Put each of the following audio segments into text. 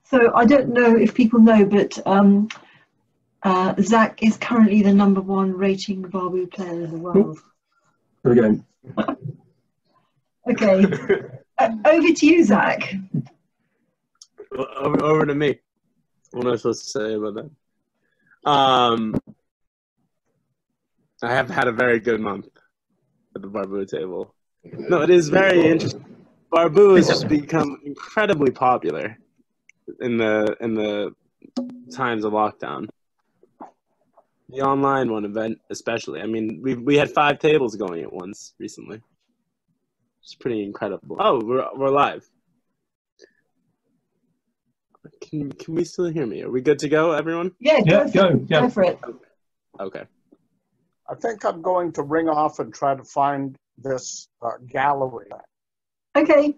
So I don't know if people know, but Zach is currently the #1 rating Barbu player in the world. There we go. Okay, over to you, Zach. Over to me. What am I supposed to say about that? I have had a very good month at the Barbu table. No, it is very interesting. Barbu has just become incredibly popular in the times of lockdown. The online one event, especially. I mean, we had 5 tables going at once recently. It's pretty incredible. Oh, we're live. Can we still hear me? Are we good to go, everyone? Yeah, go for it. Okay. I think I'm going to ring off and try to find this gallery. Okay.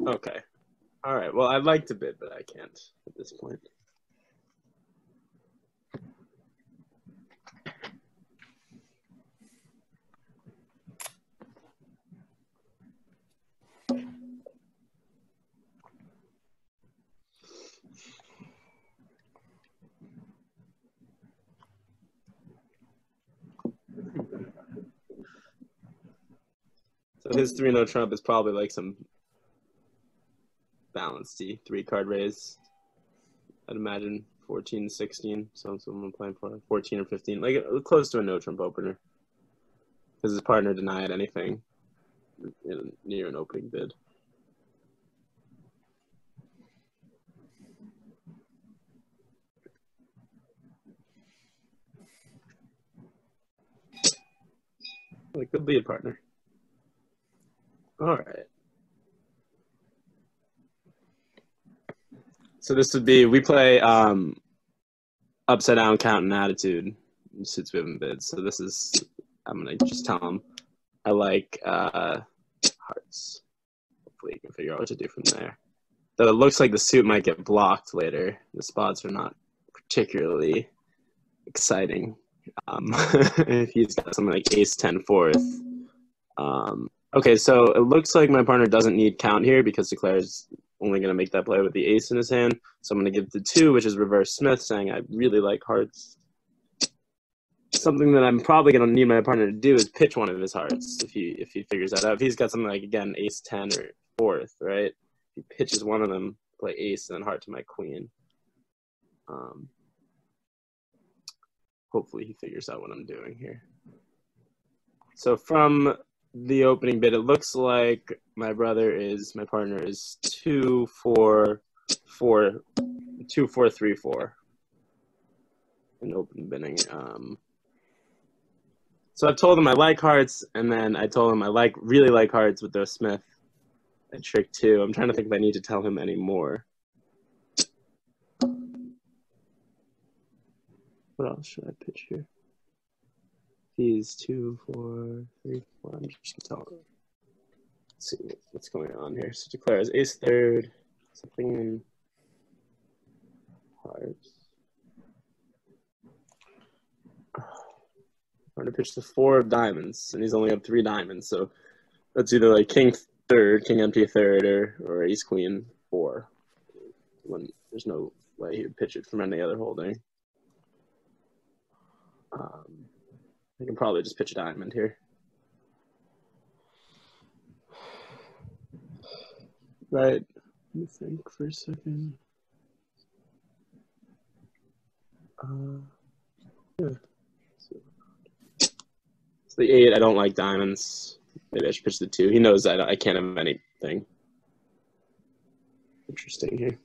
Okay. All right. Well, I'd like to bid, but I can't at this point. So his 3-no trump is probably like some balanced 3-card raise. I'd imagine 14, 16. So someone playing for 14 or 15, like close to a no trump opener. Because his partner denied anything near an opening bid. Like good lead partner. All right. So this would be, we play upside down count and attitude since we haven't bid. So this is, I'm going to just tell him I like hearts. Hopefully you can figure out what to do from there. Though it looks like the suit might get blocked later. The spots are not particularly exciting. If he's got something like ace 10 fourth. Okay, so it looks like my partner doesn't need count here because declares only going to make that play with the ace in his hand. So I'm going to give the 2, which is reverse Smith, saying I really like hearts. Something that I'm probably going to need my partner to do is pitch one of his hearts if he figures that out. If he's got something like, again, ace 10 or fourth, right? If he pitches one of them, play ace and then heart to my queen. Hopefully he figures out what I'm doing here. So from the opening bid, it looks like my partner is 2 4 4 2 4 3 4 in open bidding. So I've told him I like hearts, and then I told him I really like hearts with the Smith at trick 2. I'm trying to think if I need to tell him any more. What else should I pitch here? He's 2 4 3 4. I'm just gonna tell him. Let's see what's going on here. So declares ace third, something in hearts. I'm gonna pitch the 4 of diamonds, and he's only up 3 diamonds. So that's either like king third, king empty third, or ace queen 4. When there's no way he would pitch it from any other holding. I can probably just pitch a diamond here. Right. Let me think for a second. Yeah. So the 8, I don't like diamonds. Maybe I should pitch the 2. He knows I can't have anything. Interesting here.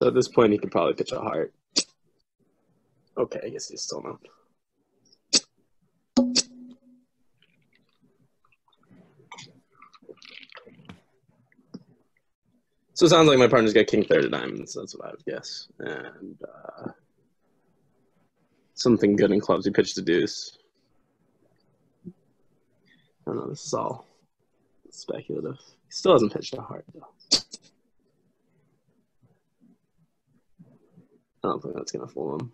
So at this point, he could probably pitch a heart. Okay, I guess he's still not. So it sounds like my partner's got king third of diamonds. That's what I would guess. And something good in clubs. He pitched a deuce. I don't know. This is all speculative. He still hasn't pitched a heart, though. I don't think that's going to fool him.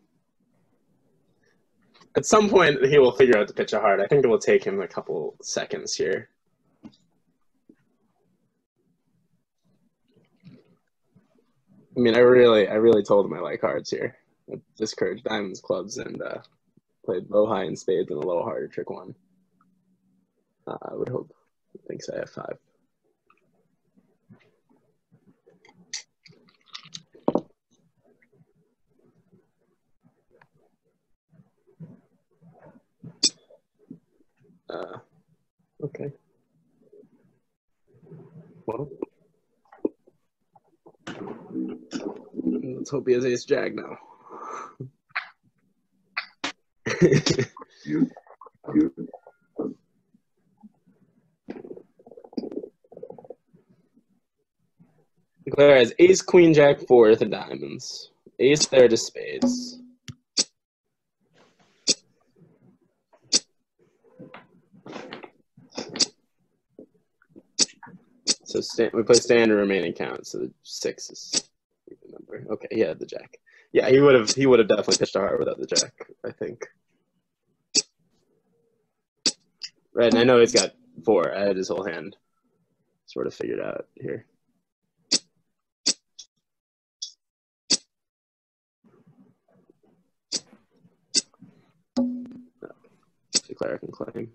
At some point, he will figure out to pitch a heart. I think it will take him a couple seconds here. I mean, I really told him I like hearts here. I discouraged diamonds, clubs, and played low, high, and spades and a low harder trick one. I would hope he thinks I have 5. Okay. Well, let's hope he has ace jack now. Declare has ace, queen, jack, 4th of diamonds. Ace, third of spades. So we play standard remaining count, so 6 is the number. Okay, he had the jack. Yeah, he would have definitely pitched a heart without the jack, I think. Right, and I know he's got 4. I had his whole hand sort of figured out here. Declare can claim.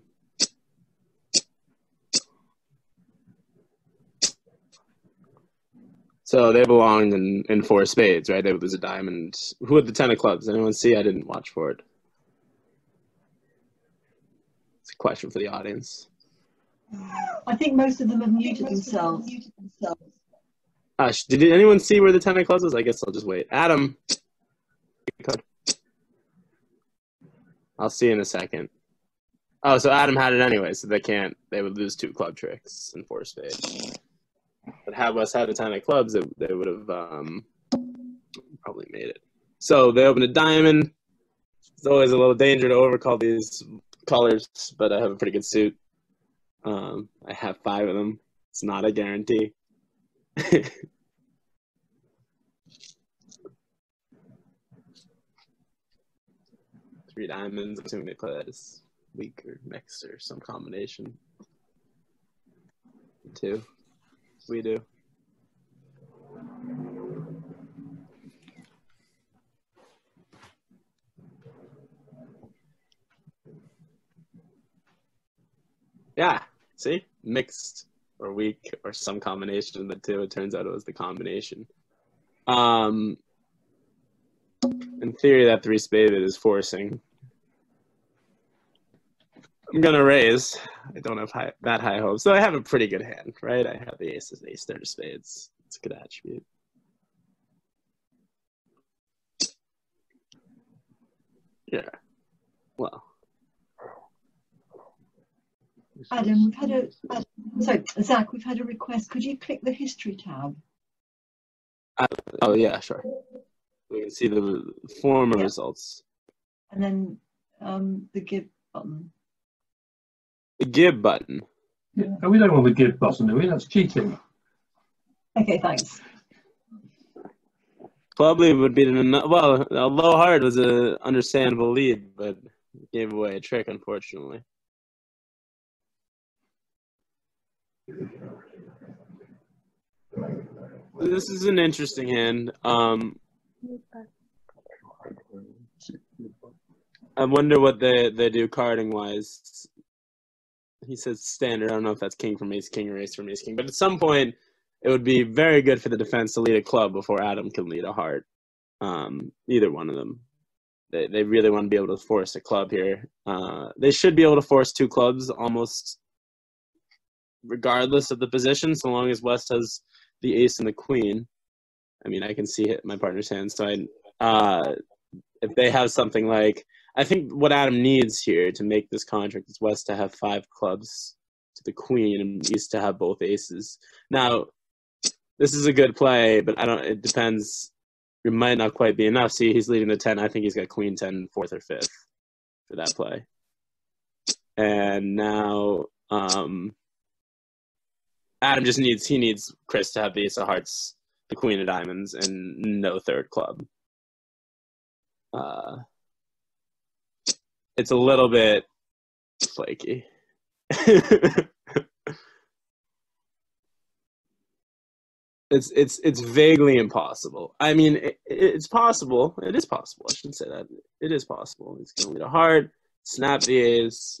So they belonged in 4 spades, right? They would lose a diamond. Who had the 10 of clubs? Anyone see? I didn't watch for it. It's a question for the audience. I think most of them have muted themselves. Did anyone see where the 10 of clubs was? I guess I'll just wait. Adam. I'll see you in a second. Oh, so Adam had it anyway, so they would lose 2 club tricks in 4 spades. But had West had a 10 of clubs, they would have probably made it. So they opened a diamond. It's always a little danger to overcall these colors, but I have a pretty good suit. I have 5 of them. It's not a guarantee. 3 diamonds. I'm assuming they play that as weak or mixed or some combination. 2. We do. Yeah, see? Mixed or weak or some combination of the 2. It turns out it was the combination. In theory, that 3 spade is forcing. I'm going to raise. I don't have that high hopes. So I have a pretty good hand, right? I have the ace third of spades. It's a good attribute. Yeah. Well. Adam, Zach, we've had a request. Could you click the history tab? Oh, yeah, sure. We can see the former results. And then the give button. The give button. Yeah, we don't want the give button, do we? That's cheating. Okay, thanks. Probably would be well, a low heart was an understandable lead, but gave away a trick, unfortunately. This is an interesting hand. I wonder what they do carding wise. He says standard. I don't know if that's king from ace king or ace from ace king, but at some point it would be very good for the defense to lead a club before Adam can lead a heart. Either one of them. They really want to be able to force a club here. They should be able to force 2 clubs almost regardless of the position, so long as West has the ace and the queen. I mean, I can see my partner's hand, so if they have something like, I think what Adam needs here to make this contract is West to have 5 clubs to the queen and East to have both aces. Now, this is a good play, but it depends. It might not quite be enough. See, he's leading the 10. I think he's got queen 10, 4th or 5th for that play. And now Adam just needs Chris to have the ace of hearts, the queen of diamonds, and no 3rd club. it's a little bit flaky. It's vaguely impossible. I mean, it's possible. It is possible. I shouldn't say that. It is possible. It's going to lead a heart, snap the ace,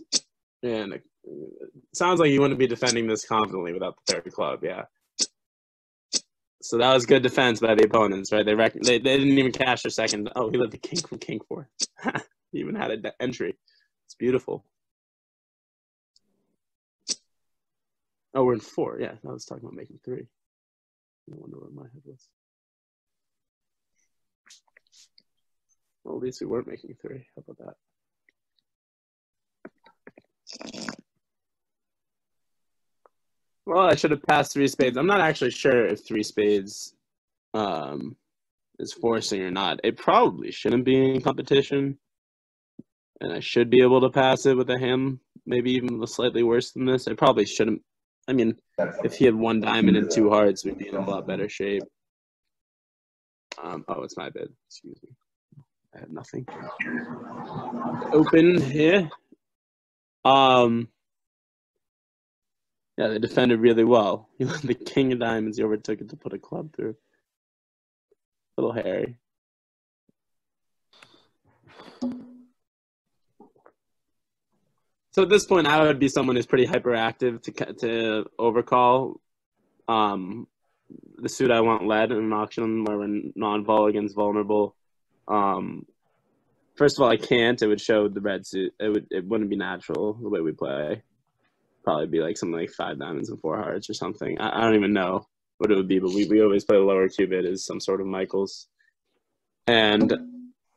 and it sounds like you wouldn't be defending this confidently without the third club. Yeah. So that was good defense by the opponents, right? They didn't even cash their second. Oh, he let the king from king 4. He even had an entry. It's beautiful. Oh, we're in 4. Yeah, I was talking about making 3. I wonder where my head was. Well, at least we weren't making 3. How about that? Well, I should have passed 3 spades. I'm not actually sure if 3 spades is forcing or not. It probably shouldn't be in competition. And I should be able to pass it with a hand, maybe even slightly worse than this. I probably shouldn't. I mean, if he had 1 diamond and 2 hearts, we'd be in a lot better shape. Oh, it's my bad. Excuse me. I have nothing. Open here. Yeah, they defended really well. He let the king of diamonds. He overtook it to put a club through. Little hairy. So at this point, I would be someone who's pretty hyperactive to overcall. The suit I want led in an auction where we're non-vol against vulnerable. First of all, I can't. It would show the red suit. It wouldn't be natural the way we play. Probably be like something like 5 diamonds and 4 hearts or something. I don't even know what it would be, but we always play the lower cubit as some sort of Michaels. And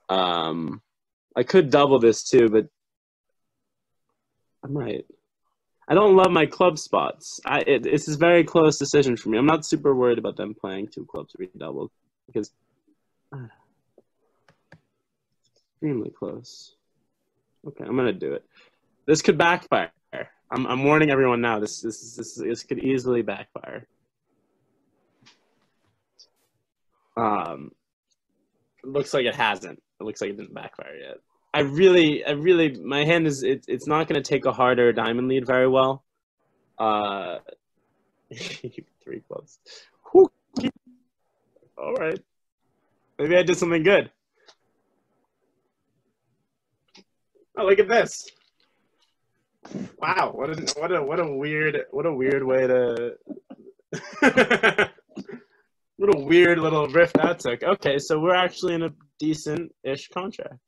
I could double this too, but I might. I don't love my club spots. It's a very close decision for me. I'm not super worried about them playing 2 clubs redoubled because extremely close. Okay, I'm gonna do it. This could backfire. I'm warning everyone now. This could easily backfire. It looks like it hasn't. It looks like it didn't backfire yet. I really, my hand is, it's not going to take a harder diamond lead very well. 3 clubs. Whew. All right. Maybe I did something good. Oh, look at this. Wow. What a weird way to, what a weird little riff that took. Okay. So we're actually in a decent-ish contract.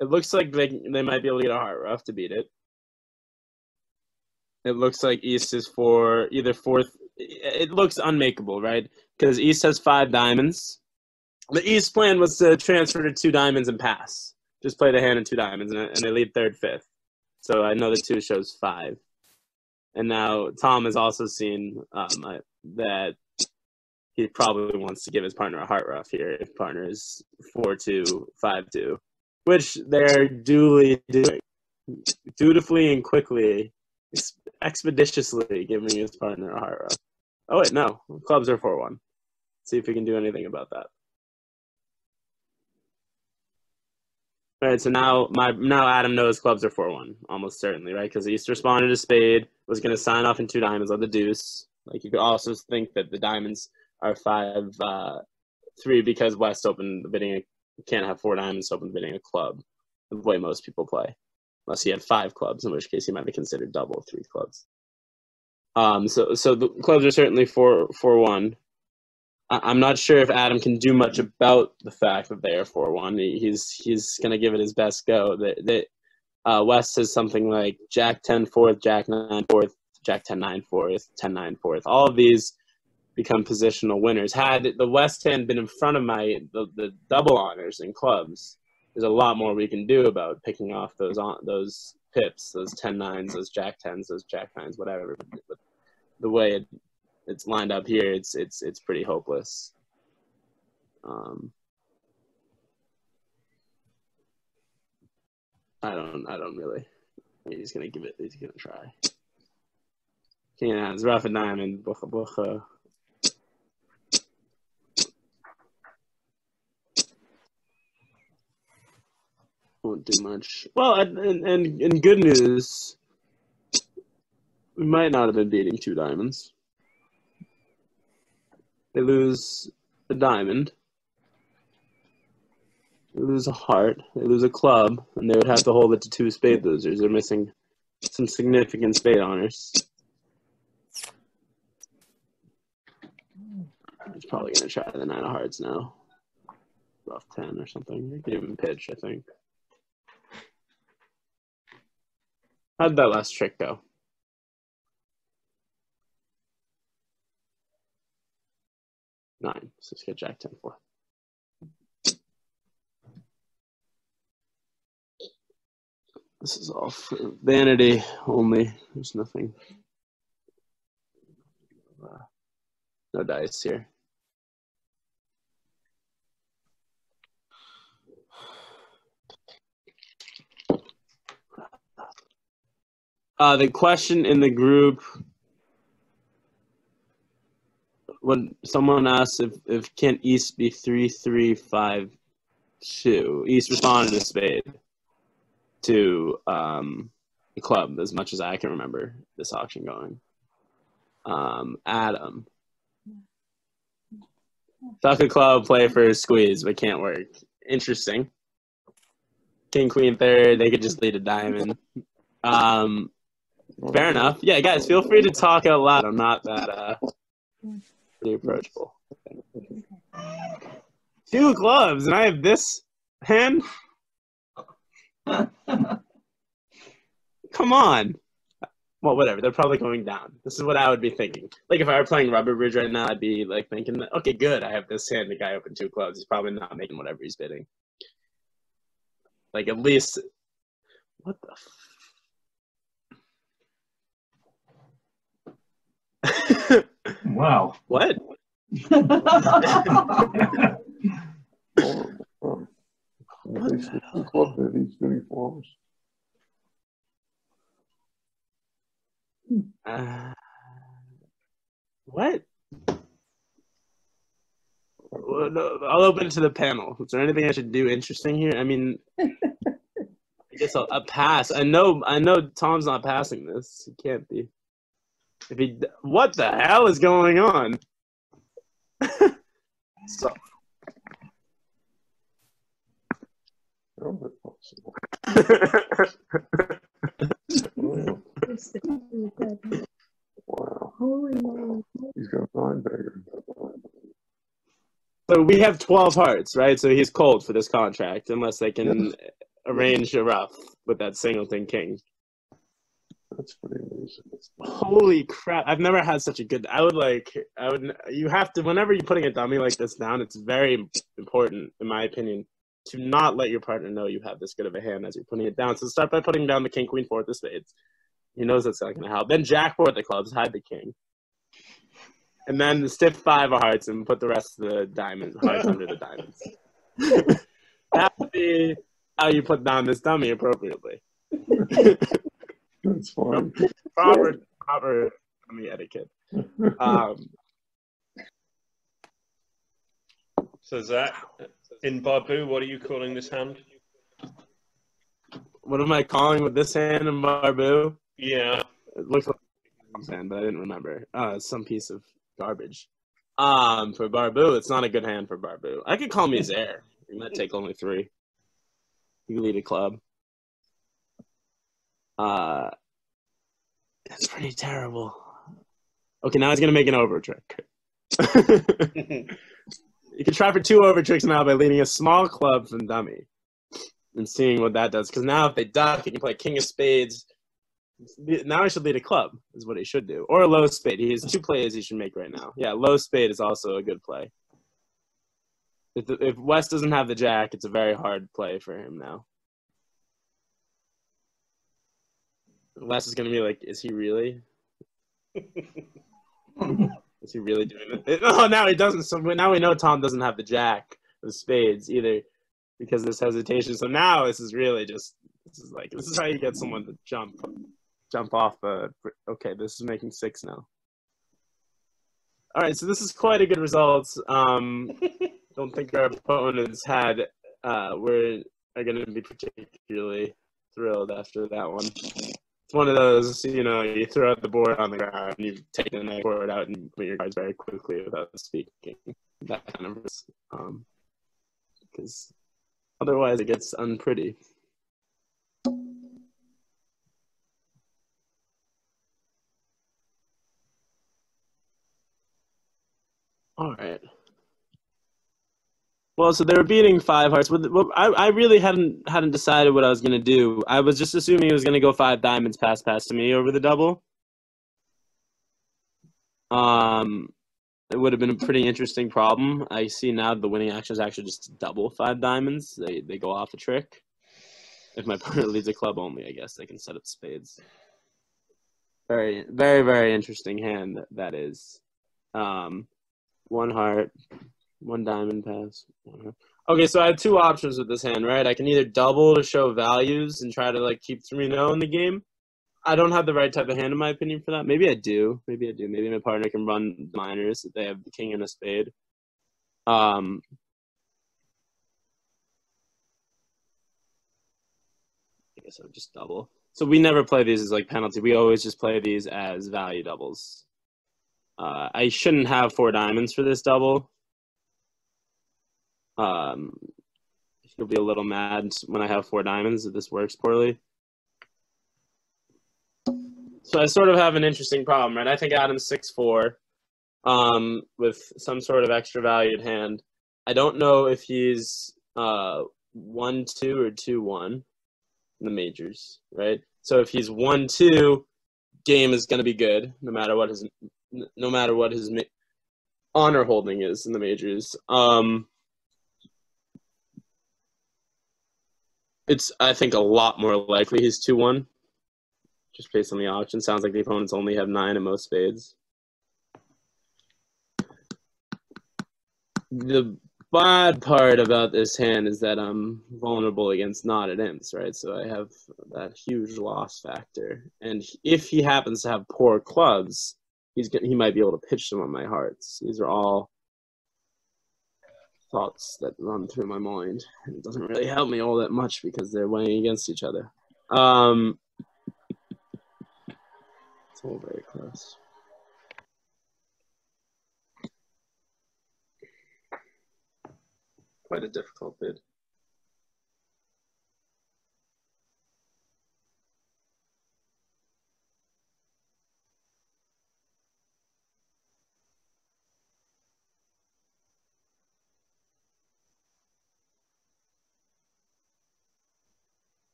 It looks like they might be able to get a heart rough to beat it. It looks like East is for either 4th. It looks unmakeable, right? Because East has 5 diamonds. The East plan was to transfer to 2 diamonds and pass. Just play the hand and 2 diamonds, and they lead 3rd, 5th. So I know the 2 shows 5. And now Tom has also seen that he probably wants to give his partner a heart rough here if partner is 4-2, 5-2. Which they're dutifully and quickly, expeditiously giving his partner a heart rough. Oh wait, no, clubs are 4-1. See if we can do anything about that. All right, so now Adam knows clubs are 4-1, almost certainly, right? Because East responded to spade, was going to sign off in 2 diamonds on the deuce. Like you could also think that the diamonds are 5-3 because West opened the bidding. Can't have 4 diamonds open bidding a club the way most people play, unless he had 5 clubs, in which case he might be considered double 3 clubs. So the clubs are certainly 4-1. I'm not sure if Adam can do much about the fact that they are 4-1. He's going to give it his best go. West has something like Jack 10 4th, Jack 9 4th, Jack 10 9 4th, 10 9 4th. All of these become positional winners. Had the West hand been in front of the double honors in clubs, there's a lot more we can do about picking off those pips, those 10-9s, those Jack 10s, those Jack 9s, whatever. But the way it's lined up here, it's pretty hopeless. I don't really. He's gonna give it. He's gonna try. King of hands, rough and diamond, bucha. won't do much. Well, and good news, we might not have been beating 2 diamonds. They lose a diamond. They lose a heart. They lose a club, and they would have to hold it to 2 spade losers. They're missing some significant spade honors. He's probably going to try the 9 of hearts now. Rough 10 or something. You could even pitch, I think. How'd that last trick go? Nine. So let's get Jack 10-4. This is all for vanity only. There's nothing. No dice here. The question in the group, when someone asked if can East be 3-3-5-2, East responded to spade to the club as much as I can remember this auction going. Adam. Tuck a club, play for a squeeze, but can't work. Interesting. King, queen, third, they could just lead a diamond. Fair enough. Yeah, guys, feel free to talk out loud. I'm not that pretty approachable. 2 clubs, and I have this hand? Come on. Well, whatever. They're probably going down. This is what I would be thinking. Like, if I were playing Rubber Bridge right now, I'd be, like, thinking, okay, good, I have this hand. The guy opened 2 clubs. He's probably not making whatever he's bidding. Like, at least... What the Wow. What? Club that he's doing for us. What? Well, no, I'll open it to the panel. Is there anything I should do interesting here? I mean, I guess I'll pass. I know Tom's not passing this. He can't be. What the hell is going on? So. Wow. He's got 9 baggers. So we have 12 hearts, right? So he's cold for this contract unless they can arrange a rough with that singleton king. That's pretty amazing. Holy crap. I've never had such a good, you have to, whenever you're putting a dummy like this down, it's very important, in my opinion, to not let your partner know you have this good of a hand as you're putting it down. So start by putting down the king, queen, 4 of spades. He knows that's not going to help. Then Jack 4 of the clubs, hide the king. And then the stiff 5 of hearts and put the rest of the diamond hearts under the diamonds. That would be how you put down this dummy appropriately. That's fine. Proper dummy etiquette. So Zach, in Barbu, what are you calling this hand? What am I calling with this hand in Barbu? Yeah. It looks like a hand, but I didn't remember. Some piece of garbage. For Barbu, it's not a good hand for Barbu. I could call me Zaire. He might take only 3. You can lead a club. It's pretty terrible. Okay, now he's gonna make an over trick. You can try for 2 over tricks now by leading a small club from dummy and seeing what that does. Because now if they duck, he can play king of spades. Now he should lead a club, is what he should do. Or a low spade. He has 2 plays he should make right now. Yeah, low spade is also a good play. If West doesn't have the jack, it's a very hard play for him now. West is going to be like, is he really? Is he really doing it? Oh, now he doesn't. So now we know Tom doesn't have the jack of spades either because of this hesitation. So now this is really just, this is how you get someone to jump off. Okay, this is making 6 now. All right, so this is quite a good result. Don't think our opponents are are going to be particularly thrilled after that one. It's one of those, you throw out the board on the ground, and you take the next board out and put your cards very quickly without speaking. That kind of because otherwise it gets unpretty. All right. Well, so they were beating 5 hearts. I really hadn't decided what I was going to do. I was just assuming he was going to go 5 diamonds pass to me over the double. It would have been a pretty interesting problem. I see now the winning action is actually just double 5 diamonds. They go off a trick. If my partner leads a club only, I guess they can set up spades. Very, very, very interesting hand that is. 1 heart. 1 diamond pass. Okay, so I have 2 options with this hand, right? I can either double to show values and try to keep 3-0 in the game. I don't have the right type of hand in my opinion for that. Maybe I do. Maybe my partner can run minors if they have the king and a spade. I guess I would just double. So we never play these as penalty. We always just play these as value doubles. I shouldn't have 4 diamonds for this double. He'll be a little mad when I have 4 diamonds if this works poorly. So I sort of have an interesting problem, right? I think Adam's 6-4 with some sort of extra valued hand. I don't know if he's 1-2 or 2-1 in the majors, right? So if he's 1-2, game is going to be good no matter what his honor holding is in the majors. It's, I think, a lot more likely he's 2-1, just based on the auction. Sounds like the opponents only have 9 at most spades. The bad part about this hand is that I'm vulnerable against knotted imps, right? So I have that huge loss factor. And if he happens to have poor clubs, he might be able to pitch some of my hearts. These are all thoughts that run through my mind. It doesn't really help me all that much because they're weighing against each other. It's all very close. Quite a difficult bid.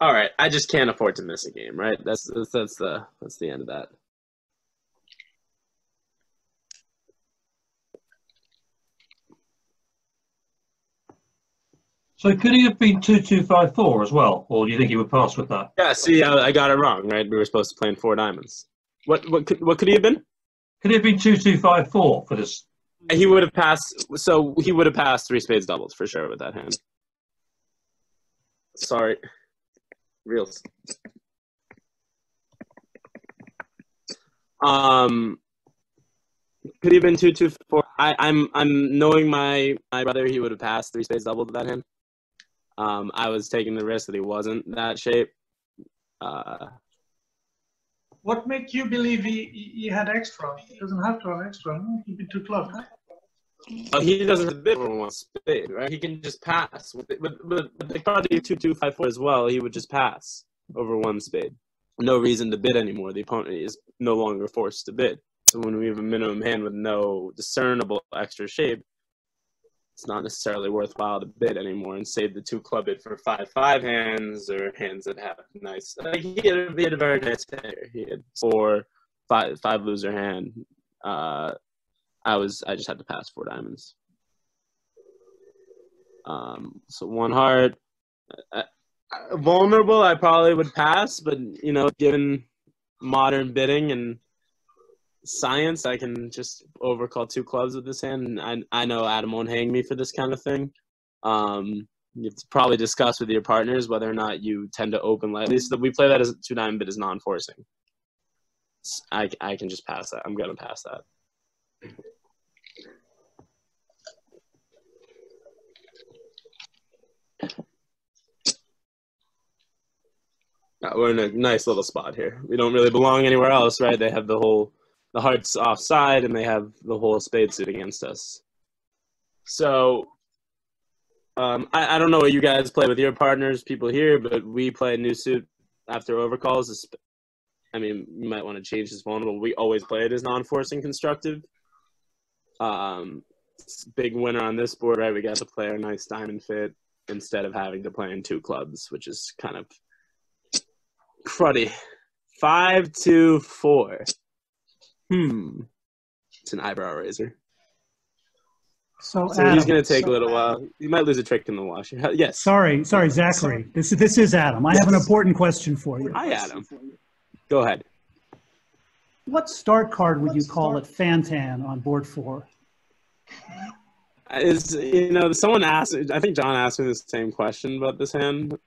All right, I just can't afford to miss a game, right? That's the end of that. So could he have been 2-2-5-4 as well, or do you think he would pass with that? Yeah, see, I got it wrong, right? We were supposed to play in 4 diamonds. What could he have been? Could he have been 2-2-5-4 for this? He would have passed. So he would have passed 3 spades doubles for sure with that hand. Sorry, reals. Could he have been 2-2-4? I'm knowing my brother. He would have passed 3 spades double to that hand. I was taking the risk that he wasn't that shape. What made you believe he had extra? He doesn't have to have extra. He'd be 2 clubs. Well, he doesn't have to bid over 1 spade, right? He can just pass. With the probably 2-2-5-4 as well, he would just pass over 1 spade. No reason to bid anymore. The opponent is no longer forced to bid. So when we have a minimum hand with no discernible extra shape, it's not necessarily worthwhile to bid anymore and save the 2 club bid for 5-5 hands or hands that have nice. He had a very nice hand. He had 4-5 loser hand. I just had to pass 4 diamonds. So 1 heart. Vulnerable, I probably would pass, but given modern bidding and science, I can just overcall 2 clubs with this hand. And I know Adam won't hang me for this kind of thing. You have to probably discuss with your partners whether or not you tend to open lightly. So we play that as a 2 diamond bid as non-forcing. I can just pass that. I'm gonna pass that. We're in a nice little spot here. We don't really belong anywhere else, right? They have the hearts offside, and they have the whole spade suit against us. So I don't know what you guys play with your partners, people here, but we play new suit after overcalls. I mean, you might want to change this vulnerable. We always play it as non-forcing constructive. Big winner on this board, right? We got to play our nice diamond fit instead of having to play in 2 clubs, which is kind of cruddy. 5-2-4. It's an eyebrow raiser. So So Adam, he's going to take a little while. You might lose a trick in the wash. Yes. Sorry, Zachary. This is Adam. I have an important question for you. Hi, Adam. Go ahead. What start card would you call it Fantan on board 4? Someone asked, I think John asked me the same question about this hand.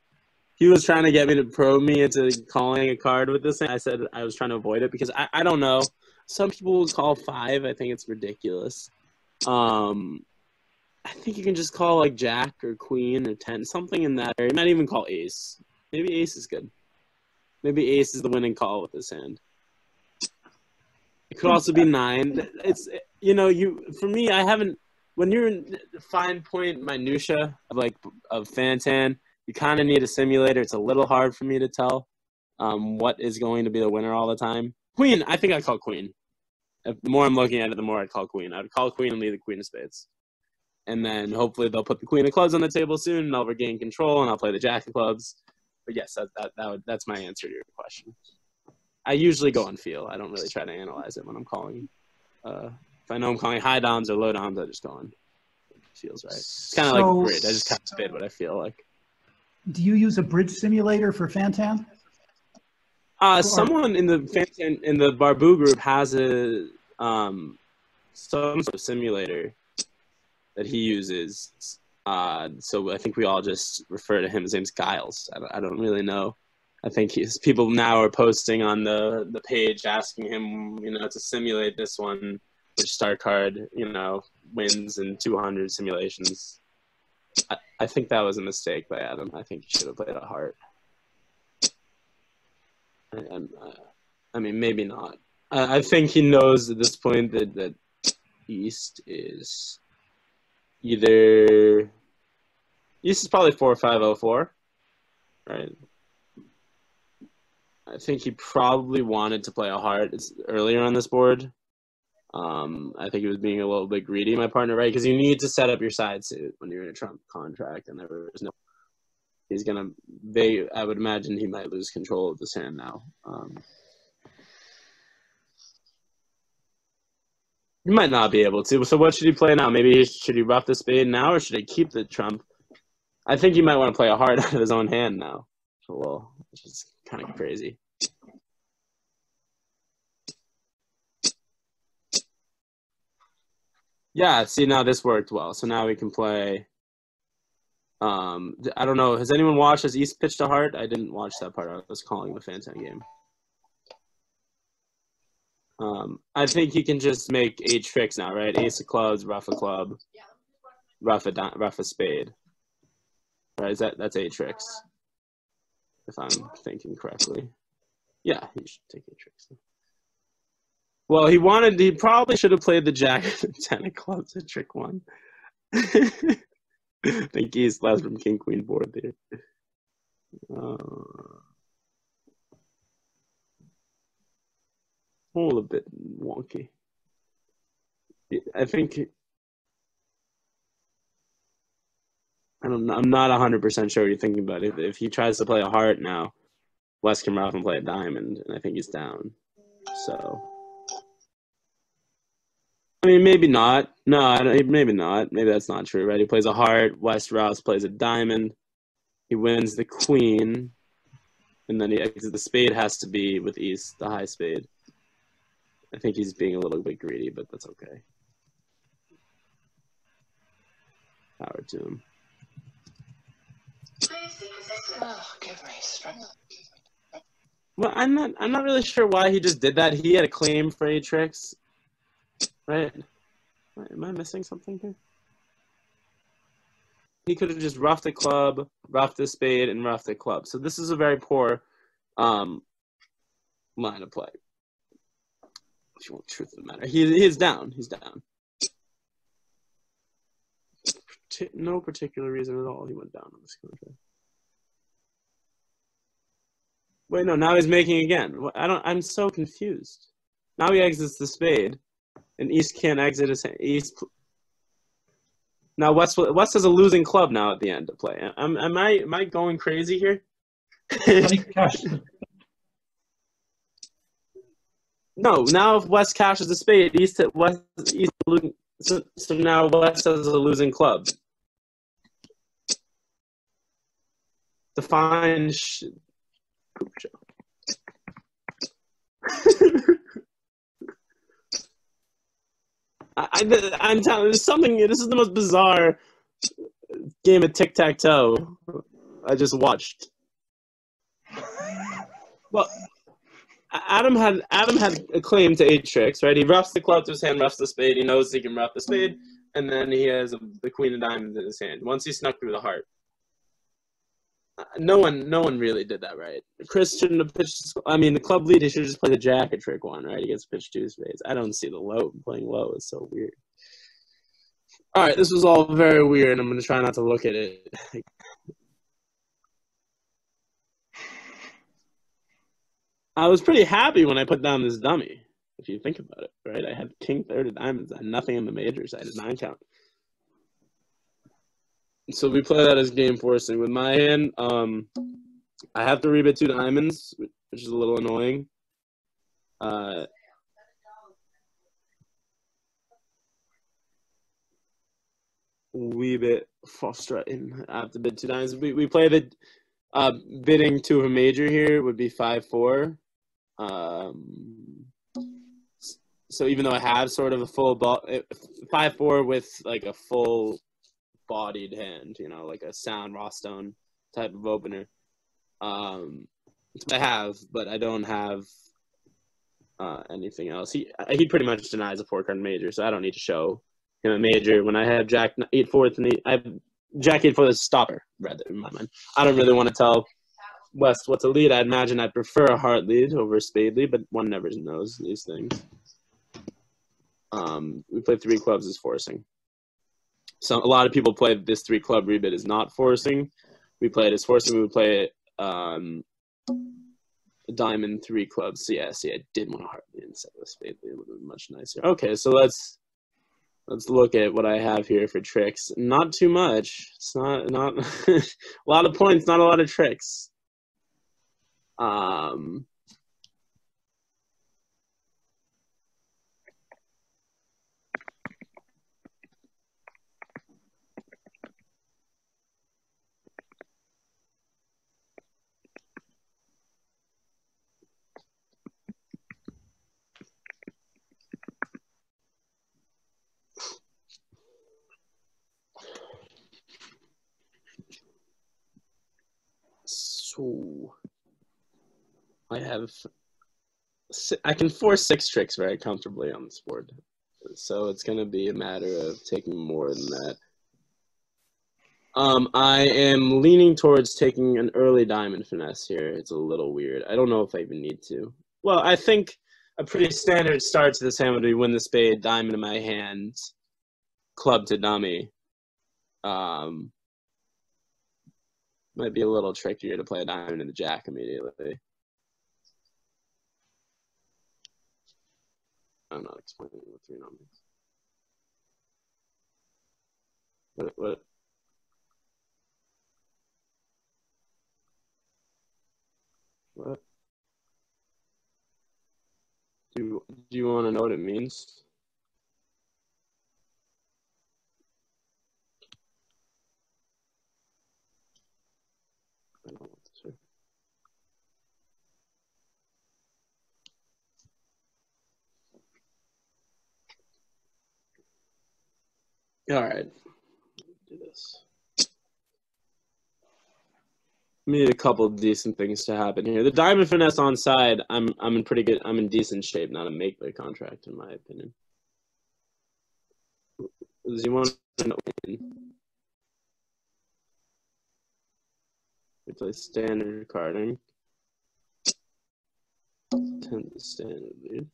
He was trying to get me to probe me into calling a card with this hand. I said I was trying to avoid it because I don't know. Some people would call 5. I think it's ridiculous. I think you can just call like Jack or Queen or 10, something in that area. You might even call Ace. Maybe Ace is good. Maybe Ace is the winning call with this hand. It could also be 9. It's for me, I haven't. When you're in fine point minutia of Fantan, you kind of need a simulator. It's a little hard for me to tell what is going to be the winner all the time. Queen, I think I'd call Queen. The more I'm looking at it, the more I'd call Queen. I'd call Queen and leave the Queen of Spades. And then hopefully they'll put the Queen of Clubs on the table soon, and I'll regain control, and I'll play the Jack of Clubs. But yes, that's my answer to your question. I usually go on feel. I don't really try to analyze it when I'm calling. If I know I'm calling high doms or low doms, I just go on. It feels right. It's kind of like a bridge. I just kind of spit what I feel like. Do you use a bridge simulator for Fantan? Someone in the Fantan, in the Barbu group has a some sort of simulator that he uses. So I think we all just refer to him. His name's Giles. I don't really know. I think people now are posting on the page asking him, to simulate this one, which start card, wins in 200 simulations. I think that was a mistake by Adam. I think he should have played a heart. I mean, maybe not. I think he knows at this point that East is either... East is probably 4-5-0-4, right? I think he probably wanted to play a heart earlier on this board. I think he was being a little bit greedy, my partner, right? Because you need to set up your side suit when you're in a Trump contract, and there's no... He's gonna... I would imagine he might lose control of this hand now. He might not be able to. So what should he play now? Maybe should he rough the spade now, or should he keep the trump? I think he might want to play a heart out of his own hand now. Well, which is kind of crazy. Yeah, see, now this worked well. So now we can play... I don't know. Has anyone watched as East pitched a heart? I didn't watch that part. I was calling the Fantan game. I think he can just make 8 tricks now, right? Ace of clubs, rough a club, rough a spade. Right? That's 8 tricks, if I'm thinking correctly. Yeah, he should take 8 tricks. Well, he probably should have played the Jack 10 of clubs at trick 1. I think he's less from King Queen board there. A little bit wonky. I think I'm not 100% sure what you're thinking about. If he tries to play a heart now, West can rough and play a diamond, and I think he's down. So, I mean, maybe not. No, maybe not. Maybe that's not true, right? He plays a heart. West Rouse plays a diamond. He wins the queen, and then the spade has to be with East, the high spade. I think he's being a little bit greedy, but that's okay. Power to him. Oh, give me strength. Well, I'm not really sure why he just did that. He had a claim for 8 tricks, right? Am I missing something here? He could have just roughed a club, roughed a spade, and roughed a club. So this is a very poor line of play. If you want truth of the matter, he's down. He's down. No particular reason at all. He went down on this contract. Wait, no. Now he's making again. I'm so confused. Now he exits the spade, and East can't exit his hand. East. Now West has a losing club now at the end of play. Am I going crazy here? No. Now if West cashes the spade, East losing. So now West has a losing club. Define poop show. I'm telling you, something. This is the most bizarre game of tic-tac-toe I just watched. Well, Adam had a claim to 8 tricks, right? He roughs the club to his hand, roughs the spade. He knows he can rough the spade, and then he has the queen of diamonds in his hand. Once he snuck through the heart. No one really did that right. Chris shouldn't have pitched. I mean, the club lead, he should just play the jack at trick 1, right? He gets pitched 2 spades. I don't see the low. Playing low is so weird. All right, this was all very weird. I'm going to try not to look at it. I was pretty happy when I put down this dummy, if you think about it, right? I had king third of diamonds. I had nothing in the majors. I had a 9 count. So we play that as game forcing. With my hand, I have to rebid 2 diamonds, which is a little annoying. We bit frustrating. I have to bid 2 diamonds. We play the bidding 2 of a major here would be 5-4. So even though I have sort of a full 5-4 with like a full bodied hand, you know, like a sound raw stone type of opener. I have, but I don't have anything else. He pretty much denies a 4-card major, so I don't need to show him a major when I have Jack 8-4 and I have Jack 8-4 as a stopper, rather, in my mind. I don't really want to tell West what's a lead. I imagine I'd prefer a heart lead over a spade lead, but one never knows these things. We play 3 clubs as forcing. So a lot of people play this 3 club rebid as not forcing. We play it as forcing. We would play it diamond 3 clubs. So yeah, see, I did want a heart lead instead of a spade lead. It would have been much nicer. Okay, so let's look at what I have here for tricks. Not too much. It's not a lot of points, not a lot of tricks. So I can force 6 tricks very comfortably on this board. So it's going to be a matter of taking more than that. I am leaning towards taking an early diamond finesse here. It's a little weird. I don't know if I even need to. Well, I think a pretty standard start to this hand would be win the spade, diamond in my hand, club to dummy. Might be a little trickier to play a diamond and a jack immediately. I'm not explaining the 3 numbers. What? What? Do you want to know what it means? I don't want to. All right, do this. We need a couple of decent things to happen here. The diamond finesse on side, I'm in pretty good. I'm in decent shape now to make the contract, in my opinion. Does he want to win? We play standard carding. tend to stay in the lead.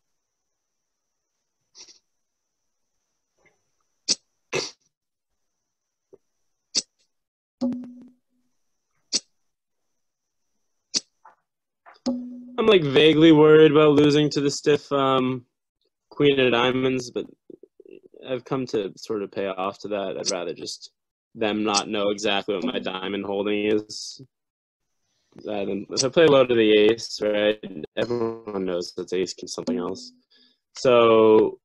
I'm like vaguely worried about losing to the stiff Queen of Diamonds, but I've come to sort of pay off to that. I'd rather just them not know exactly what my diamond holding is. If I play low to the ace, right, everyone knows that's ace can something else. So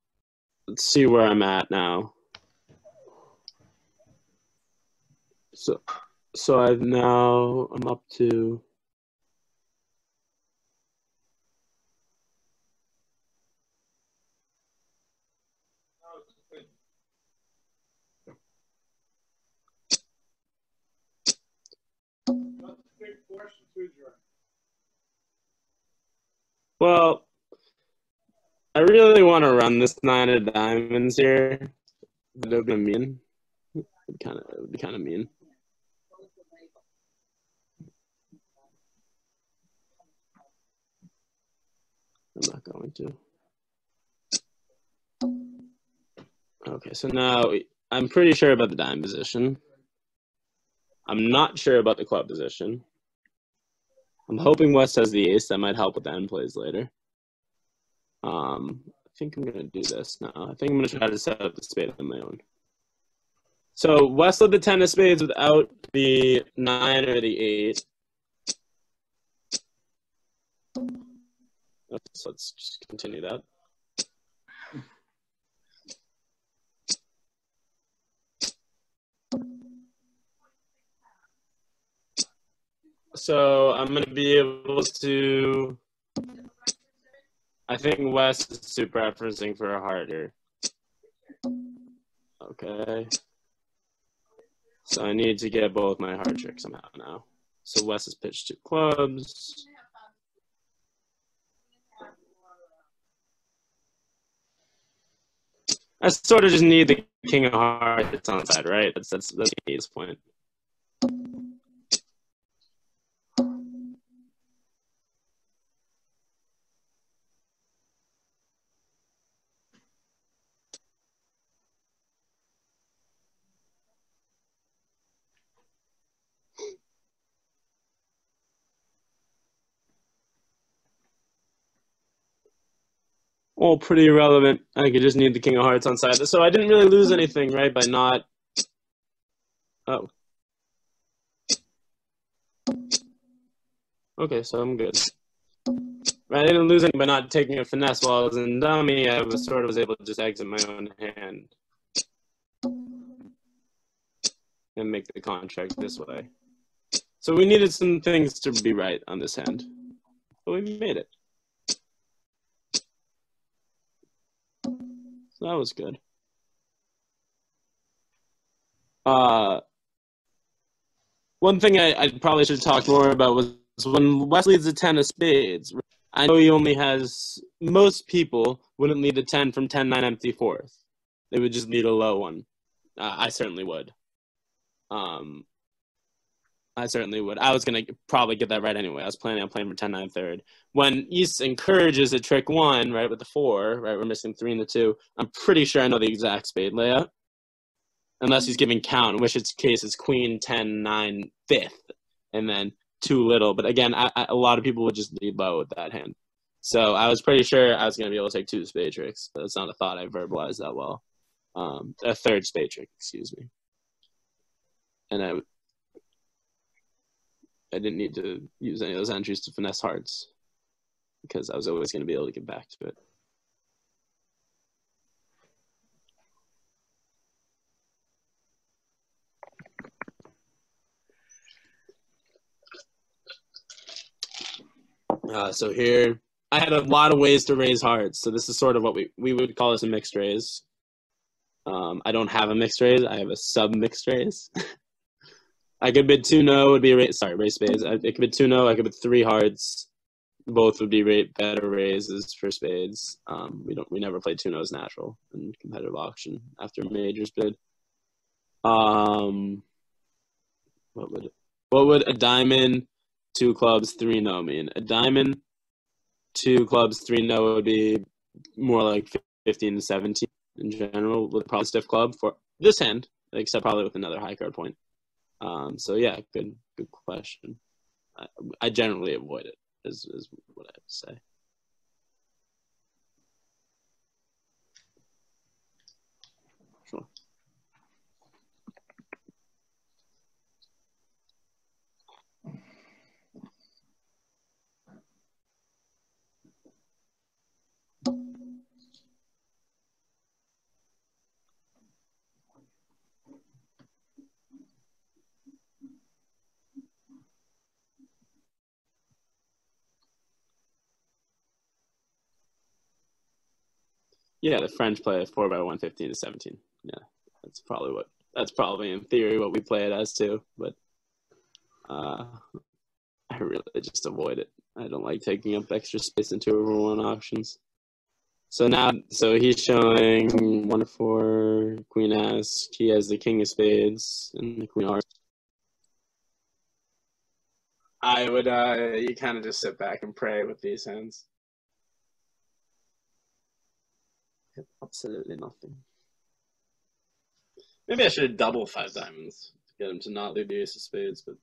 let's see where I'm at now. So I'm up to. Well, I really want to run this 9 of diamonds here. But it would be mean. It would be kind of mean. I'm not going to. Okay, so now I'm pretty sure about the dime position. I'm not sure about the club position. I'm hoping West has the ace. That might help with the end plays later. I think I'm going to do this now. I think I'm going to try to set up the spade on my own. So West led the 10 of spades without the 9 or the 8. So let's just continue that. So I'm going to be able to, I think West is super referencing for a heart here. Okay. So I need to get both my heart tricks somehow now. So West has pitched 2 clubs. I sort of just need the king of hearts on side, right? That's the easiest point. All pretty irrelevant. I could just need the king of hearts on side. So I didn't really lose anything, right, by not. Oh. Okay, so I'm good. Right, I didn't lose anything by not taking a finesse while I was in dummy. I was able to just exit my own hand and make the contract this way. So we needed some things to be right on this hand, but we made it. So that was good. One thing I probably should talk more about was when West leads the 10 of spades. I know he only has, most people wouldn't lead the 10 from 10-9 empty fourth. They would just lead a low one. I certainly would. I certainly would. I was going to probably get that right anyway. I was planning on playing for 10-9 third. When East encourages a trick 1, right, with the 4, right, we're missing 3 and the 2, I'm pretty sure I know the exact spade layout. Unless he's giving count, in which case it's queen, 10, 9, 5th, and then 2 little. But again, a lot of people would just lead low with that hand. So I was pretty sure I was going to be able to take 2 spade tricks, but it's not a thought I verbalized that well. A third spade trick, excuse me. And I didn't need to use any of those entries to finesse hearts because I was always going to be able to get back to it. So here, I had a lot of ways to raise hearts. So this is sort of what we would call this a mixed raise. I don't have a mixed raise. I have a sub-mixed raise. I could bid 2-no, would be raise spades. It could bid 2-no, I could bid 3 hearts. Both would be better raises for spades. We never played 2-nos natural in competitive auction after majors bid. What would a diamond, 2 clubs, 3-no mean? A diamond 2 clubs, 3 no would be more like 15 to 17 in general, with probably stiff club for this hand, except probably with another high card point. So yeah, good question. I generally avoid it, is what I have to say. Sure. Yeah, the French play 4x1, 15 to 17. Yeah, that's probably in theory what we play it as too. But I really just avoid it. I don't like taking up extra space in 2/1 options. So he's showing 1-4, Queen Ass. He has the King of Spades and the Queen of Hearts. I would you kind of just sit back and pray with these hands. Absolutely nothing. Maybe I should double 5 diamonds to get him to not leave the ace of spades, but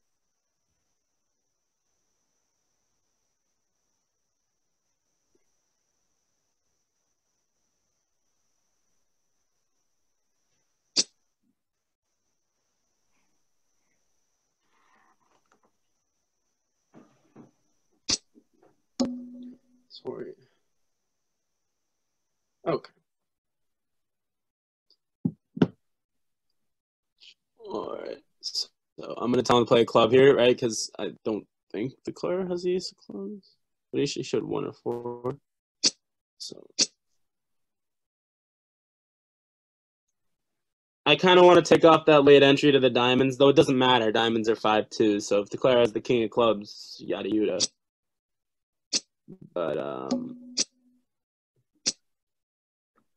sorry. Okay. All right. So I'm going to tell him to play a club here, right? Because I don't think the Claire has the ace of clubs. But he showed 1 or 4. So I kind of want to take off that late entry to the diamonds, though it doesn't matter. Diamonds are 5-2. So if the Claire has the King of clubs, yada yada. But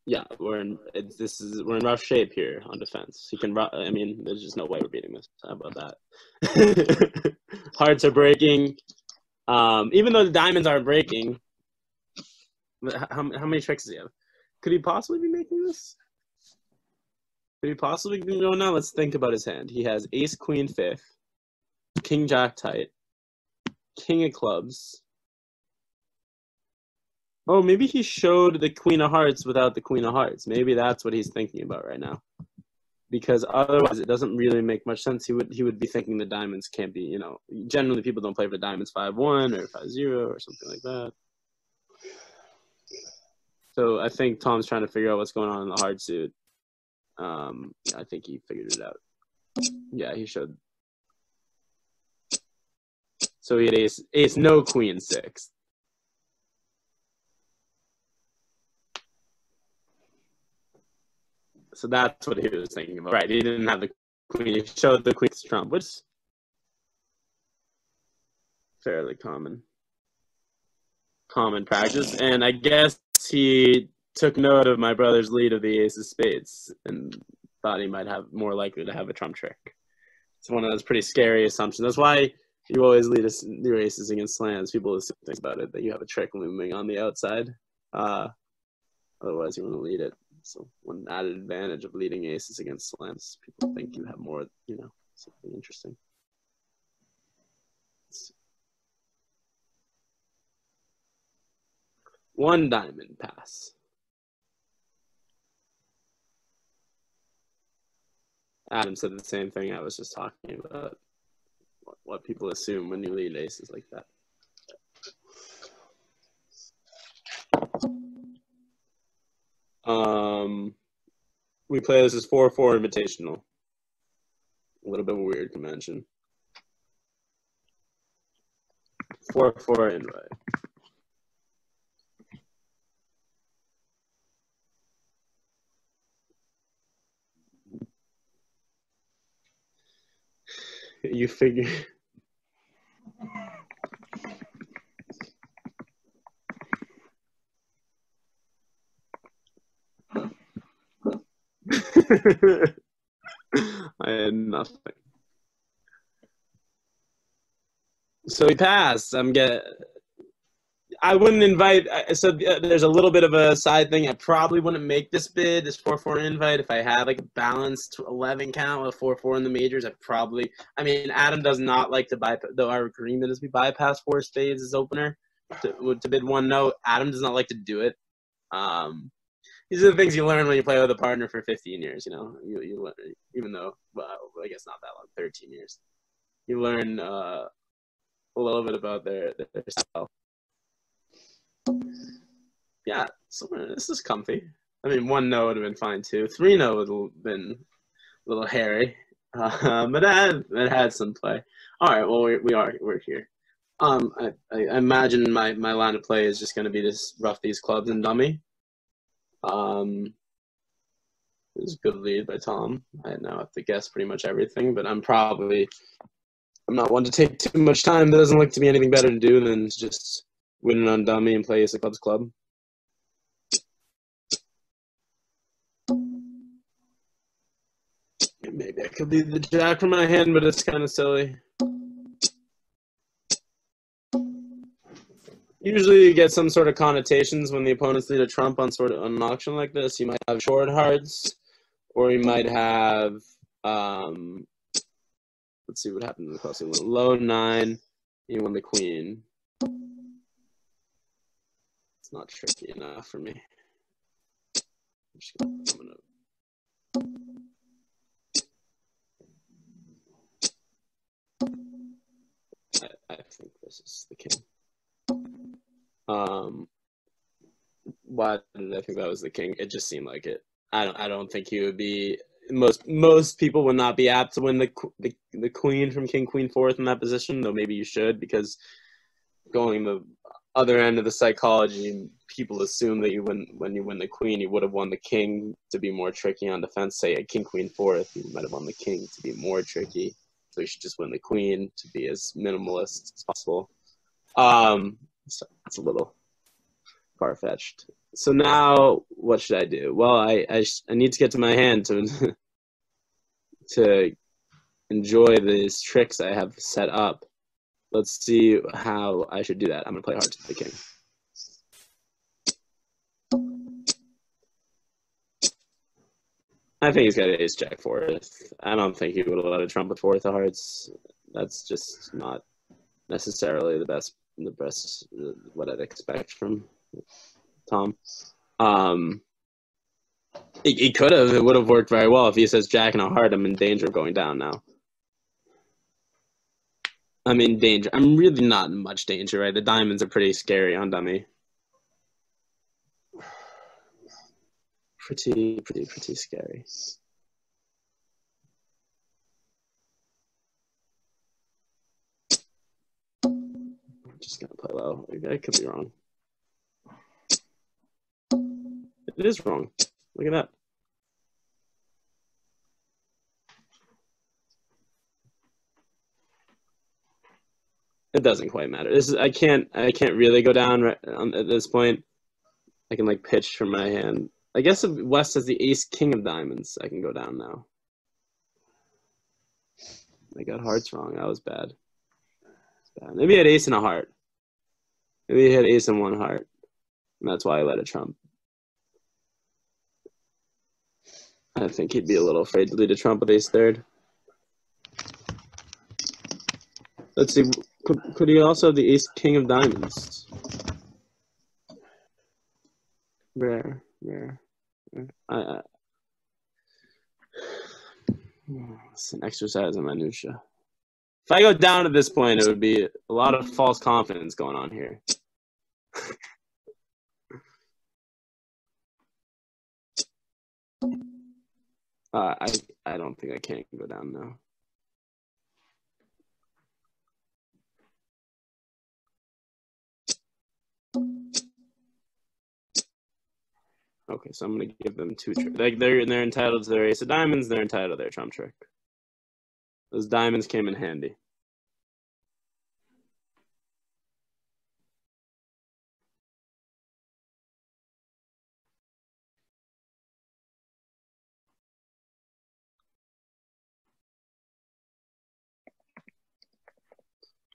yeah, we're in rough shape here on defense. He can. I mean, there's just no way we're beating this. How about that? Hearts are breaking. Even though the diamonds aren't breaking, how many tricks does he have? Could he possibly be making this? Could he possibly be going now? Let's think about his hand. He has Ace Queen 5th, King Jack tight, King of clubs. Oh, maybe he showed the Queen of Hearts without the Queen of Hearts. Maybe that's what he's thinking about right now. Because otherwise, it doesn't really make much sense. He would be thinking the diamonds can't be, generally people don't play for diamonds 5-1 or 5-0 or something like that. So I think Tom's trying to figure out what's going on in the hard suit. I think he figured it out. Yeah, he showed. So he had ace no Queen 6. So that's what he was thinking about. Right, he didn't have the queen. He showed the queen's trump, which is fairly common practice. And I guess he took note of my brother's lead of the ace of spades and thought he might have more likely to have a trump trick. It's one of those pretty scary assumptions. That's why you always lead your aces against slams. People assume things about it, that you have a trick looming on the outside. Otherwise, you want to lead it. So one added advantage of leading aces against slams, people think you have more, something interesting. One diamond pass. Adam said the same thing I was just talking about. What people assume when you lead aces like that. We play this as 4-4 invitational. A little bit of a weird convention. 4-4 invite. You figure. I had nothing. So he passed. I wouldn't invite. So there's a little bit of a side thing. I probably wouldn't make this bid, this 4-4 invite, if I had like a balanced 11 count with 4-4 in the majors. I mean, Adam does not like to bypass. Though our agreement is we bypass 4 spades as opener to bid 1 no. Adam does not like to do it. These are the things you learn when you play with a partner for 15 years. You know, you learn, even though, well, I guess not that long, 13 years. You learn a little bit about their style. Yeah, so this is comfy. I mean, 1 no would have been fine too. 3 no would have been a little hairy, but it had some play. All right, well we're here. I imagine my line of play is just going to be just rough these clubs and dummy. It was a good lead by Tom. I now have to guess pretty much everything, but I'm not one to take too much time. There doesn't look to be anything better to do than just win on dummy and play ace of clubs club. Maybe I could leave the jack from my hand, but it's kind of silly. Usually you get some sort of connotations when the opponents lead a trump on an auction like this. You might have short hearts, or you might have let's see what happened in the closing. Low 9, you won the queen. It's not tricky enough for me. I think this is the king. Why did I think that was the king? It just seemed like it. I don't think he would be. Most people would not be apt to win the queen from king queen 4th in that position, though maybe you should, because going the other end of the psychology, people assume that when you win the queen, you would have won the king to be more tricky on defense. Say a king queen 4th, you might have won the king to be more tricky. So you should just win the queen to be as minimalist as possible. So it's a little far-fetched. So now what should I do? Well, I need to get to my hand to to enjoy these tricks I have set up. Let's see how I should do that. I'm going to play hard to the king. I think he's got an ace jack 4th. I don't think he would have let a trump with 4th of hearts. That's just not necessarily the best what I'd expect from Tom. He could have. It would have worked very well. If he says jack and a heart, I'm in danger of going down now. I'm in danger. I'm really not in much danger, right? The diamonds are pretty scary on dummy. Pretty scary. I'm just gonna play low. I could be wrong. It is wrong. Look at that. It doesn't quite matter. I can't really go down at this point. I can like pitch from my hand. I guess if West has the ace king of diamonds, I can go down now. I got hearts wrong. That was bad. Maybe he had ace and a heart. Maybe he had ace and 1 heart. And that's why I let it trump. I think he'd be a little afraid to lead a trump with ace 3rd. Let's see. Could he also have the ace king of diamonds? Rare. It's an exercise in minutia. If I go down at this point, it would be a lot of false confidence going on here. I don't think I can go down now. Okay, so I'm gonna give them 2 tricks. Like they're entitled to their ace of diamonds. They're entitled to their trump trick. Those diamonds came in handy.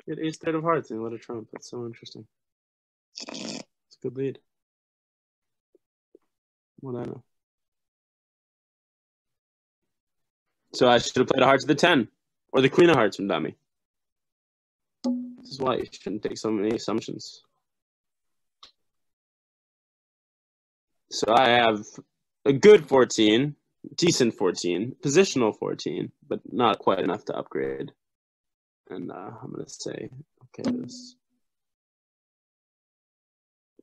Get ace 3rd of hearts and let a trump. That's so interesting. Good lead. What I know. So I should have played a heart to the 10 or the queen of hearts from dummy. This is why you shouldn't take so many assumptions. So I have a good 14, decent 14, positional 14, but not quite enough to upgrade. And I'm going to say, okay, this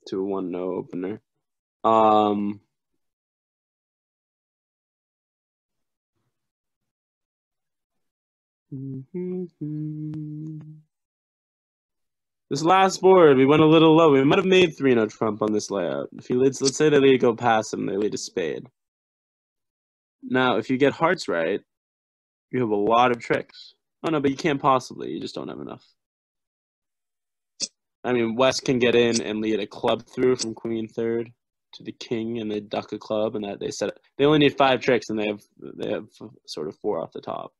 to a 1-0 opener. This last board, we went a little low. We might have made 3-0 Trump on this layout. If he leads, let's say they lead go past him, they lead a spade. Now, if you get hearts right, you have a lot of tricks. Oh no, but you can't possibly. You just don't have enough. I mean, West can get in and lead a club through from queen third to the king, and they duck a club, and that they set it. They only need 5 tricks, and they have sort of 4 off the top.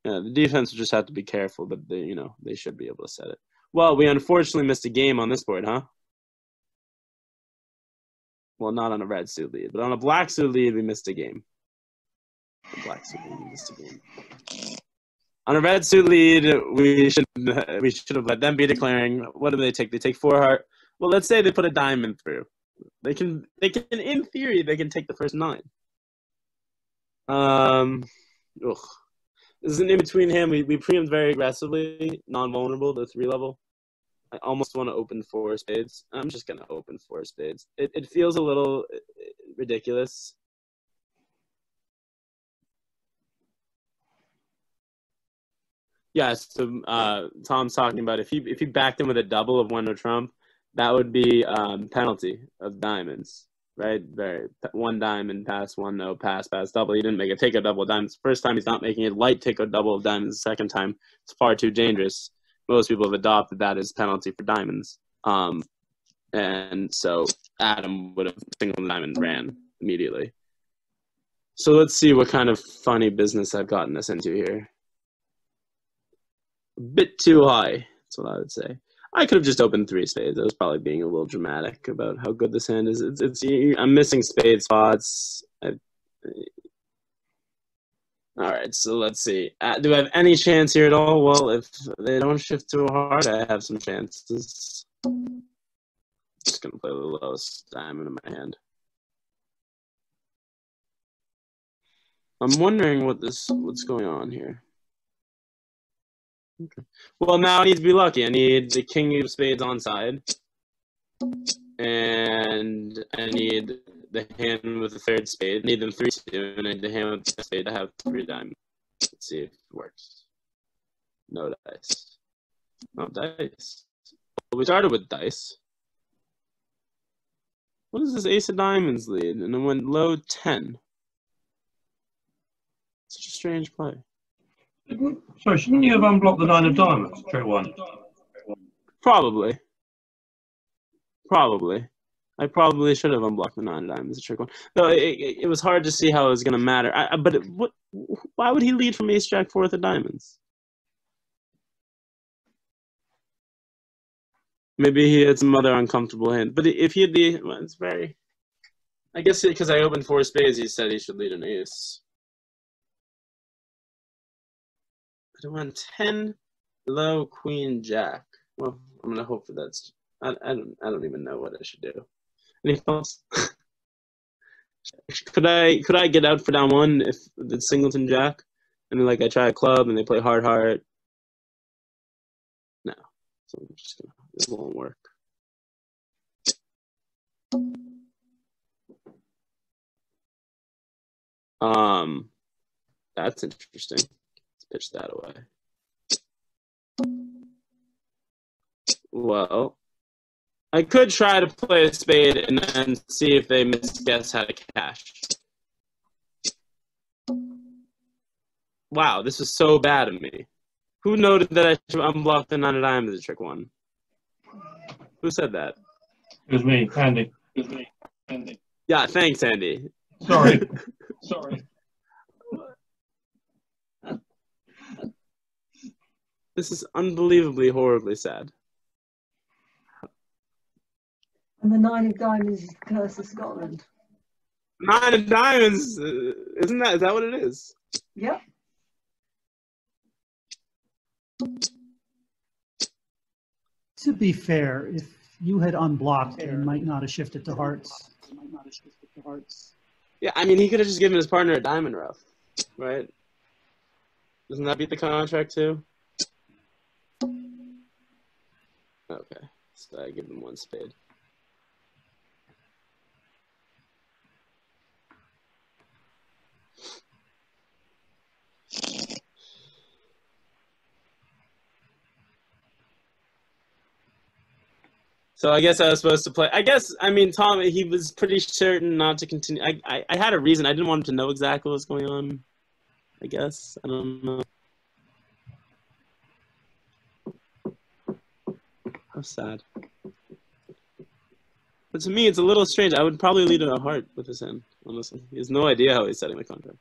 Yeah, the defense will just have to be careful, but they should be able to set it. Well, we unfortunately missed a game on this board, huh? Well, not on a red suit lead, but on a black suit lead, we missed a game. The black suit lead, we missed a game. On a red suit lead, we should have let them be declaring. What do they take? They take 4 heart. Well, let's say they put a diamond through. They can in theory they can take the first 9. Ugh. This is an in between hand. We preempt very aggressively, non-vulnerable, the 3 level. I almost want to open 4 spades. I'm just gonna open 4 spades. It feels a little ridiculous. Yeah, so Tom's talking about if he backed him with a double of 1-0 Trump, that would be penalty of diamonds, right? 1 diamond, pass, 1-0, pass, double. He didn't make a take a double of diamonds. First time he's not making a light take a double of diamonds. The second time, it's far too dangerous. Most people have adopted that as penalty for diamonds. And so Adam would have single diamond ran immediately. So let's see what kind of funny business I've gotten us into here. A bit too high, that's what I would say. I could have just opened 3 spades. I was probably being a little dramatic about how good this hand is. I'm missing spade spots. All right, so let's see. Do I have any chance here at all? Well, if they don't shift too hard, I have some chances. Just gonna play the lowest diamond in my hand. I'm wondering what's going on here. Okay. Well, now I need to be lucky. I need the king of spades on side. And I need the hand with the 3rd spade. I need them 3-2, and I need the hand with the spade to have 3 diamonds. Let's see if it works. No dice. No dice. Well, we started with dice. What is this ace of diamonds lead? And it went low 10. Such a strange play. Sorry, shouldn't you have unblocked the 9 of diamonds, trick 1? Probably. I probably should have unblocked the 9 of diamonds, trick 1. Though it was hard to see how it was going to matter. Why would he lead from ace jack 4th of diamonds? Maybe he had some other uncomfortable hand. But if he had well, it's very... I guess because I opened 4 spades, he said he should lead an ace. But it went 10, low, queen, jack. Well, I'm going to hope for that's... I don't even know what I should do. Any thoughts? Could I get out for down 1 if it's singleton jack? And then I try a club and they play hard heart? No. So I'm just gonna, it won't work. That's interesting. Let's pitch that away. Well, I could try to play a spade and then see if they misguess how to cash. Wow, this was so bad of me. Who noted that I should unblock the 9 of diamonds as a trick 1? Who said that? It was me, Andy. Yeah, thanks, Andy. Sorry. This is unbelievably, horribly sad. And the 9 of diamonds is the curse of Scotland. 9 of diamonds, is that what it is? Yep. To be fair, if you had unblocked, you might not have shifted to hearts. Yeah, I mean, he could have just given his partner a diamond rough, right? Doesn't that beat the contract too? Okay, so I give him 1 spade. So I guess I was supposed to play. I mean, Tom, he was pretty certain not to continue. I had a reason. I didn't want him to know exactly what's going on. I guess. I don't know. How sad. But to me, it's a little strange. I would probably lead a heart with his hand, honestly. He has no idea how he's setting the contract.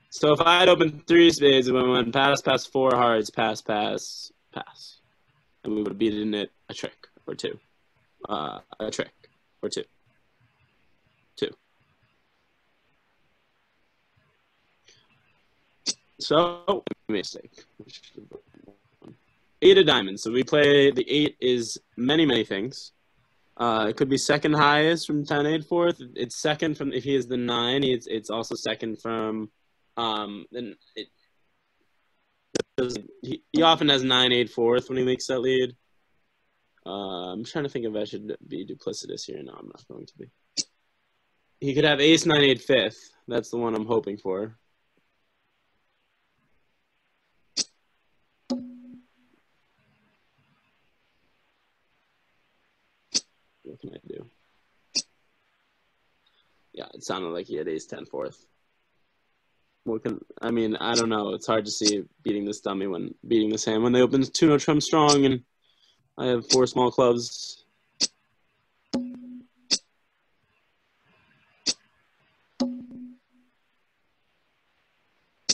So if I had opened 3 spades and we went pass, pass, 4 hearts, pass, pass, pass, and we would have beaten it a trick or 2. A trick or 2. 2. So, mistake. 8 of diamonds. So we play, the 8 is many, many things. It could be second highest from 10, 8, 4th. It's second from, if he is the 9, it's also second from, then he often has 9, 8, 4th when he makes that lead. I'm trying to think if I should be duplicitous here. No, I'm not going to be. He could have ace, 9, 8, 5th. That's the one I'm hoping for. What can I do? Yeah, it sounded like he had ace 10 4th. I mean, I don't know. It's hard to see beating this dummy when beating this hand when they open 2-no trump strong and I have 4 small clubs. I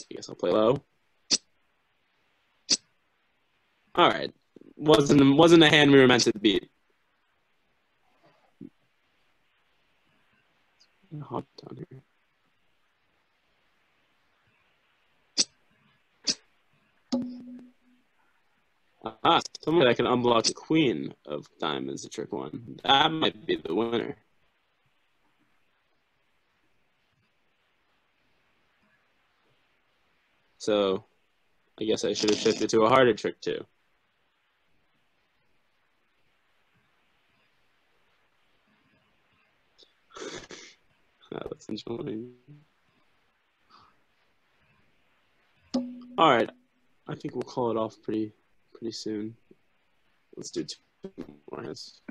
guess I'll play low. All right, wasn't a hand we were meant to beat. Hot down here. Someone that can unblock the queen of diamonds, a trick 1. That might be the winner. So, I guess I should have shifted to a harder trick 2. That's enjoying. All right, I think we'll call it off pretty soon. Let's do 2 more hands.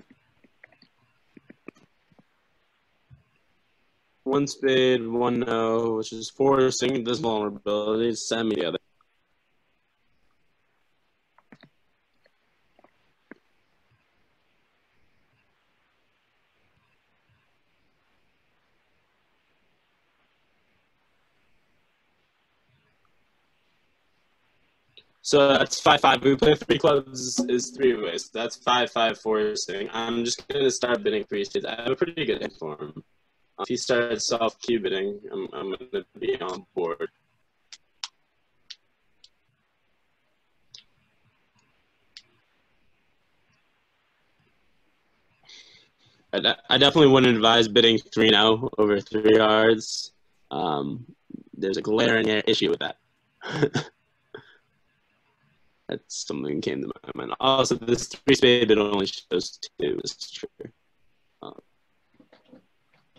1 spade, 1 no, which is forcing this vulnerability. Send me the other. So that's 5-5. We play 3 clubs is 3 ways. That's 5-5 forcing. I'm just gonna start bidding 3 spades. I have a pretty good hit for him. If he starts soft cue bidding, I'm gonna be on board. I definitely wouldn't advise bidding 3-0 over 3 yards. There's a glaring issue with that. That's something that came to my mind. Also, this 3 spade bid only shows 2. This is true.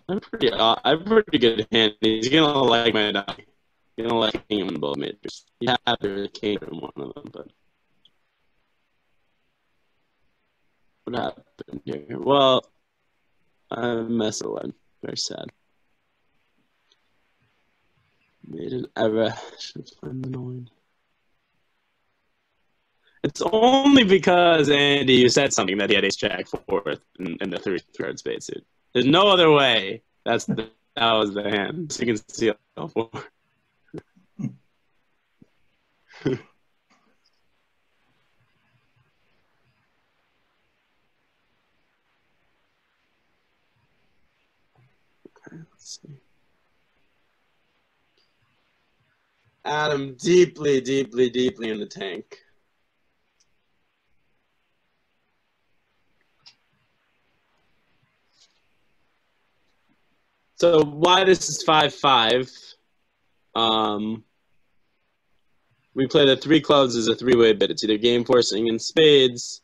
I'm pretty good hand. He's gonna like my die. He's gonna like him in both majors. He had the king in one of them, but what happened here? Well, I messed it up. Very sad. Made an error. Should have played the 9. It's only because, Andy, you said something that he had ace jack 4th in the 3-card spade suit. There's no other way. That was the hand. So you can see all 4. Adam, deeply, deeply, deeply in the tank. So why this is 5-5? We play the three clubs as a three-way bid. It's either game forcing and spades,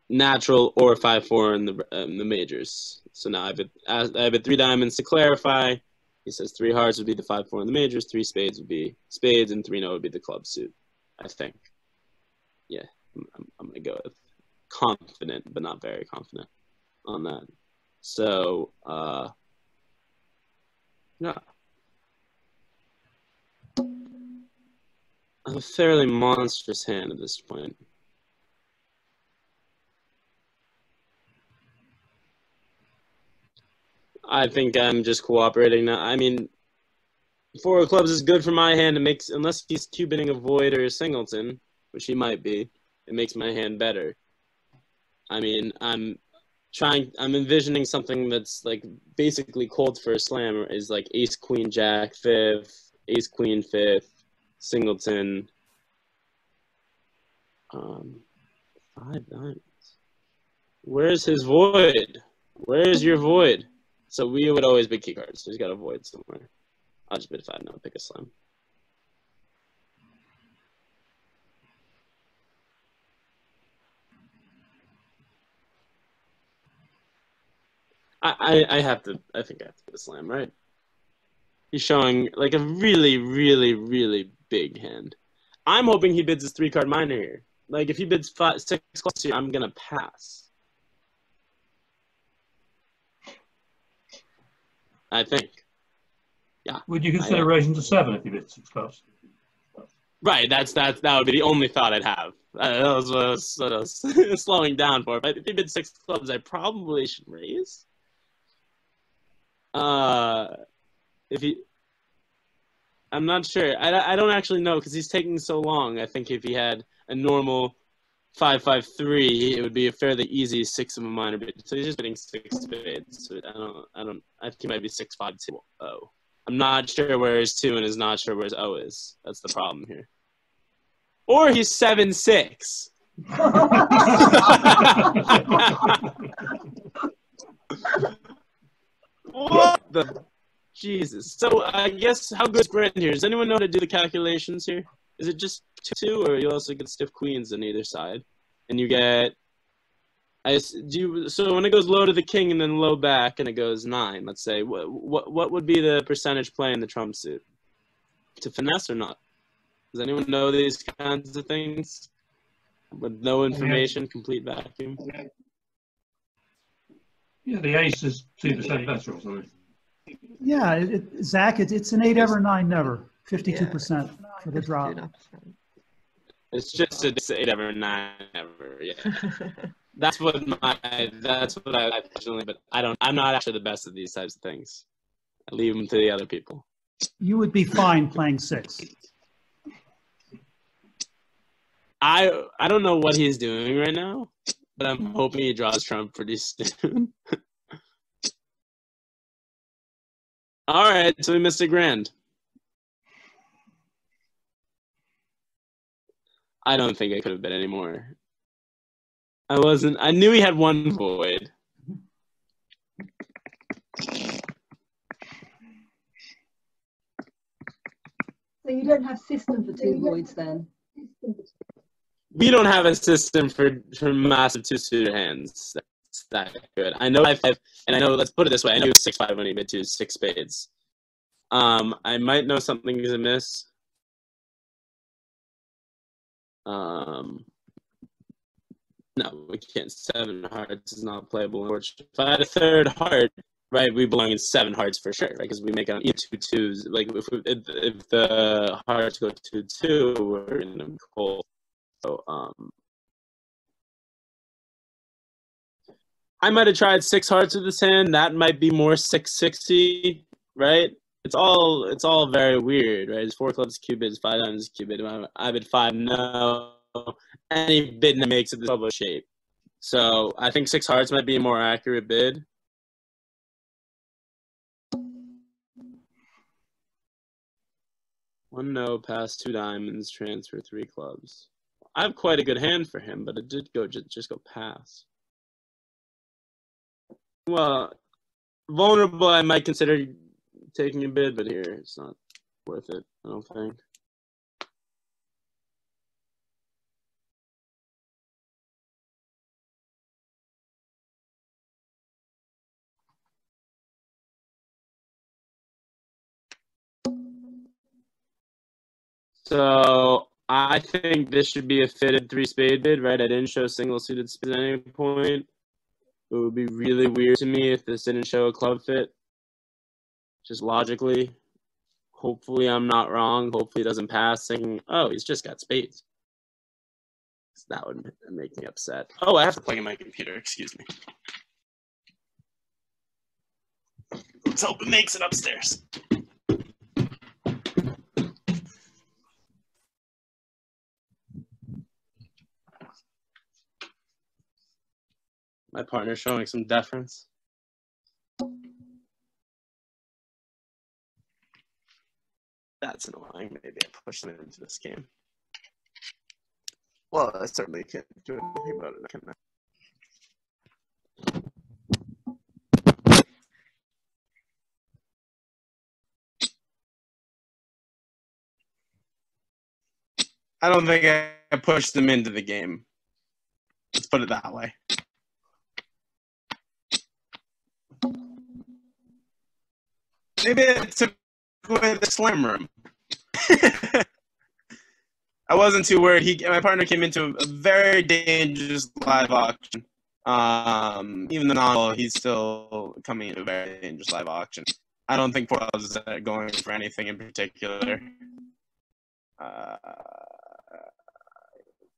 natural, or 5-4 in the majors. So now I have three diamonds to clarify. He says three hearts would be the 5-4 in the majors, three spades would be spades, and 3-0 would be the club suit. I think. Yeah, I'm gonna go with confident, but not very confident on that. So yeah. A fairly monstrous hand at this point. I think I'm just cooperating now. I mean, 4 of clubs is good for my hand. It makes, unless he's two-bitting a void or a singleton, which he might be, it makes my hand better. I mean, I'm envisioning something that's like basically cold for a slam is like ace, queen, jack, fifth, ace, queen, fifth, singleton, 5 diamonds. Where's his void? Where's your void? So we would always bid key cards. So he's got a void somewhere. I'll just bid 5 now, pick a slam. I have to, I think I have to bid a slam, right? He's showing like a really, really, really big hand. I'm hoping he bids his 3-card minor here. Like if he bids 6 clubs here, I'm gonna pass. I think. Yeah. Would you consider raising to 7 if you bid 6 clubs? Right. That would be the only thought I'd have. That was what I was slowing down for. But if he bid 6 clubs, I probably should raise. If he, I'm not sure. I don't actually know because he's taking so long. I think if he had a normal 5-5-3, it would be a fairly easy 6 of a minor bid. So he's just bidding 6 spades. So I think he might be 6-5-2. Oh, I'm not sure where his 2 and is not sure where his O is. That's the problem here. Or he's 7-6. What the Jesus? So I guess how good is Brent here? Does anyone know how to do the calculations here? Is it just 2, or you also get stiff queens on either side, and you get? So when it goes low to the king and then low back, and it goes 9. Let's say what would be the percentage play in the trump suit? To finesse or not? Does anyone know these kinds of things? With no information, complete vacuum. Yeah, the ace is 2% better or something. Yeah, Zach, it's an 8 ever, 9 never. 52% for the drop. It's just an 8 ever, 9 ever. Yeah, that's what I personally. But I'm not actually the best at these types of things. I leave them to the other people. You would be fine playing 6. I don't know what he's doing right now, but I'm hoping he draws Trump pretty soon. All right, so we missed a grand. I don't think I could have bet any more. I knew he had 1 void. So you don't have system for 2 voids then? We don't have a system for massive 2-suited hands. That's that good. I know 5-5, and I know. Let's put it this way. I know 6-5 when he bid 6 spades. I might know something is amiss. No, we can't. 7 hearts is not playable. Unfortunately, if I had a 3rd heart, right, we belong in 7 hearts for sure, right? Because we make it on 2 2s. Like if the hearts go 2-2, we're in a cold. So I might have tried 6 hearts with this hand. That might be more 660, right? It's all very weird, right? It's 4 clubs, cubids, 5 diamonds, cubid. I bid 5, no. Any bid that makes it the double shape. So I think 6 hearts might be a more accurate bid. 1 no, pass 2 diamonds, transfer 3 clubs. I have quite a good hand for him, but it did go just go pass. Well, vulnerable, I might consider taking a bid, but here it's not worth it, I don't think. So I think this should be a fitted 3-spade bid, right? I didn't show single suited spades at any point. It would be really weird to me if this didn't show a club fit. Just logically. Hopefully I'm not wrong. Hopefully it doesn't pass thinking, oh, he's just got spades. That would make me upset. Oh, I have to plug in my computer. Excuse me. Let's hope it makes it upstairs. My partner's showing some deference. That's annoying. Maybe I pushed them into this game. Well, I certainly can't do anything about it, can I? I don't think I pushed them into the game. Let's put it that way. Maybe it took away the slam room. I wasn't too worried. My partner came into a very dangerous live auction. Even the non-ball, he's still coming into a very dangerous live auction. I don't think 4 clubs is going for anything in particular. I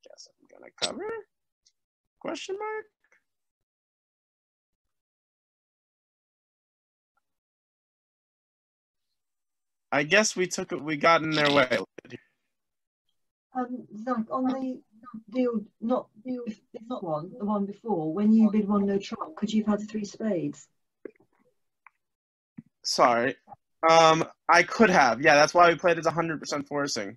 guess I'm gonna cover? Question mark? I guess we got in their way. Zach, on the deal, not one, the one before, when you bid 1 no trump, could you have had 3 spades? Sorry. I could have. Yeah, that's why we played as 100% forcing.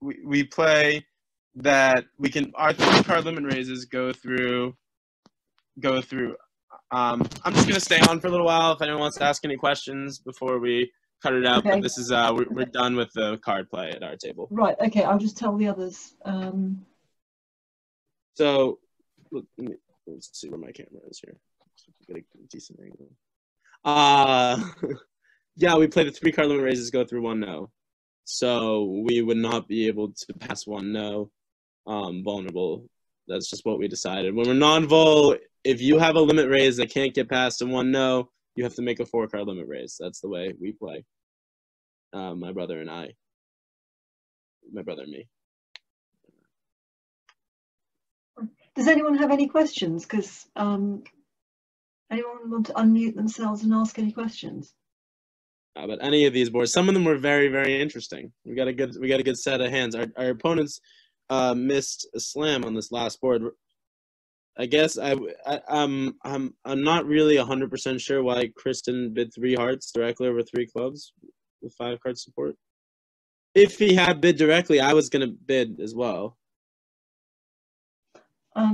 We play that we can, our 3-card limit raises go through. I'm just gonna stay on for a little while if anyone wants to ask any questions before we cut it out. Okay. But this is we're done with the card play at our table. Right. Okay. I'll just tell the others. So let's see where my camera is here. So get a decent angle. Yeah, we play the 3-card limit raises go through 1 no, so we would not be able to pass 1 no. Vulnerable. That's just what we decided. When we're non-vol, if you have a limit raise that can't get past a 1 no, you have to make a 4-card limit raise. That's the way we play. My brother and me. Does anyone have any questions? Because anyone want to unmute themselves and ask any questions? But any of these boards, some of them were very, very interesting. We got a good set of hands. Our opponents missed a slam on this last board. I guess I'm not really 100% sure why Kristen bid 3 hearts directly over 3 clubs with 5-card support. If he had bid directly, I was gonna bid as well.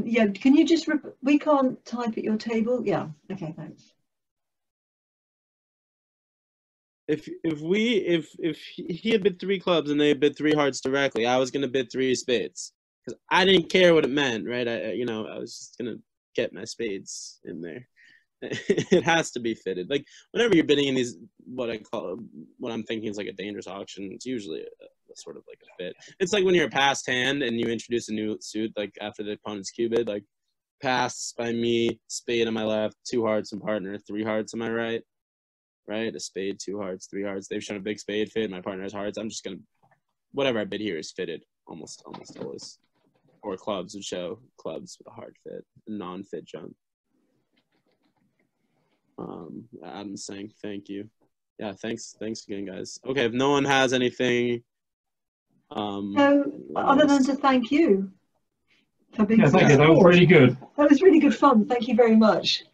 Yeah, can you just we can't type at your table? Yeah. Okay, thanks. If he had bid 3 clubs and they bid 3 hearts directly, I was gonna bid 3 spades because I didn't care what it meant, right? I was just gonna get my spades in there. It has to be fitted. Like whenever you're bidding in these, what I'm thinking is like a dangerous auction. It's usually a sort of like a fit. It's like when you're a passed hand and you introduce a new suit, like after the opponent's cue bid, like pass by me, spade on my left, 2 hearts and partner, 3 hearts on my right. Right, a spade, 2 hearts, 3 hearts. They've shown a big spade fit. My partner has hearts. I'm just gonna, whatever I bid here is fitted almost always. Or clubs would show clubs with a hard fit, a non-fit jump. Adam's saying thank you. Yeah, thanks again, guys. Okay, if no one has anything, no, other than to thank you for being. Yeah, thank you. That was really good. That was really good fun. Thank you very much.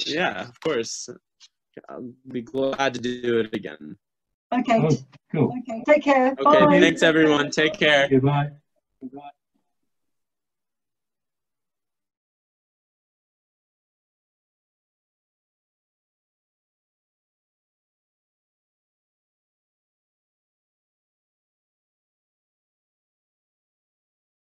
Yeah, of course. I'll be glad to do it again. Okay. Oh, cool. Okay. Take care. Okay, Bye. thanks everyone. Take care. Goodbye. Goodbye.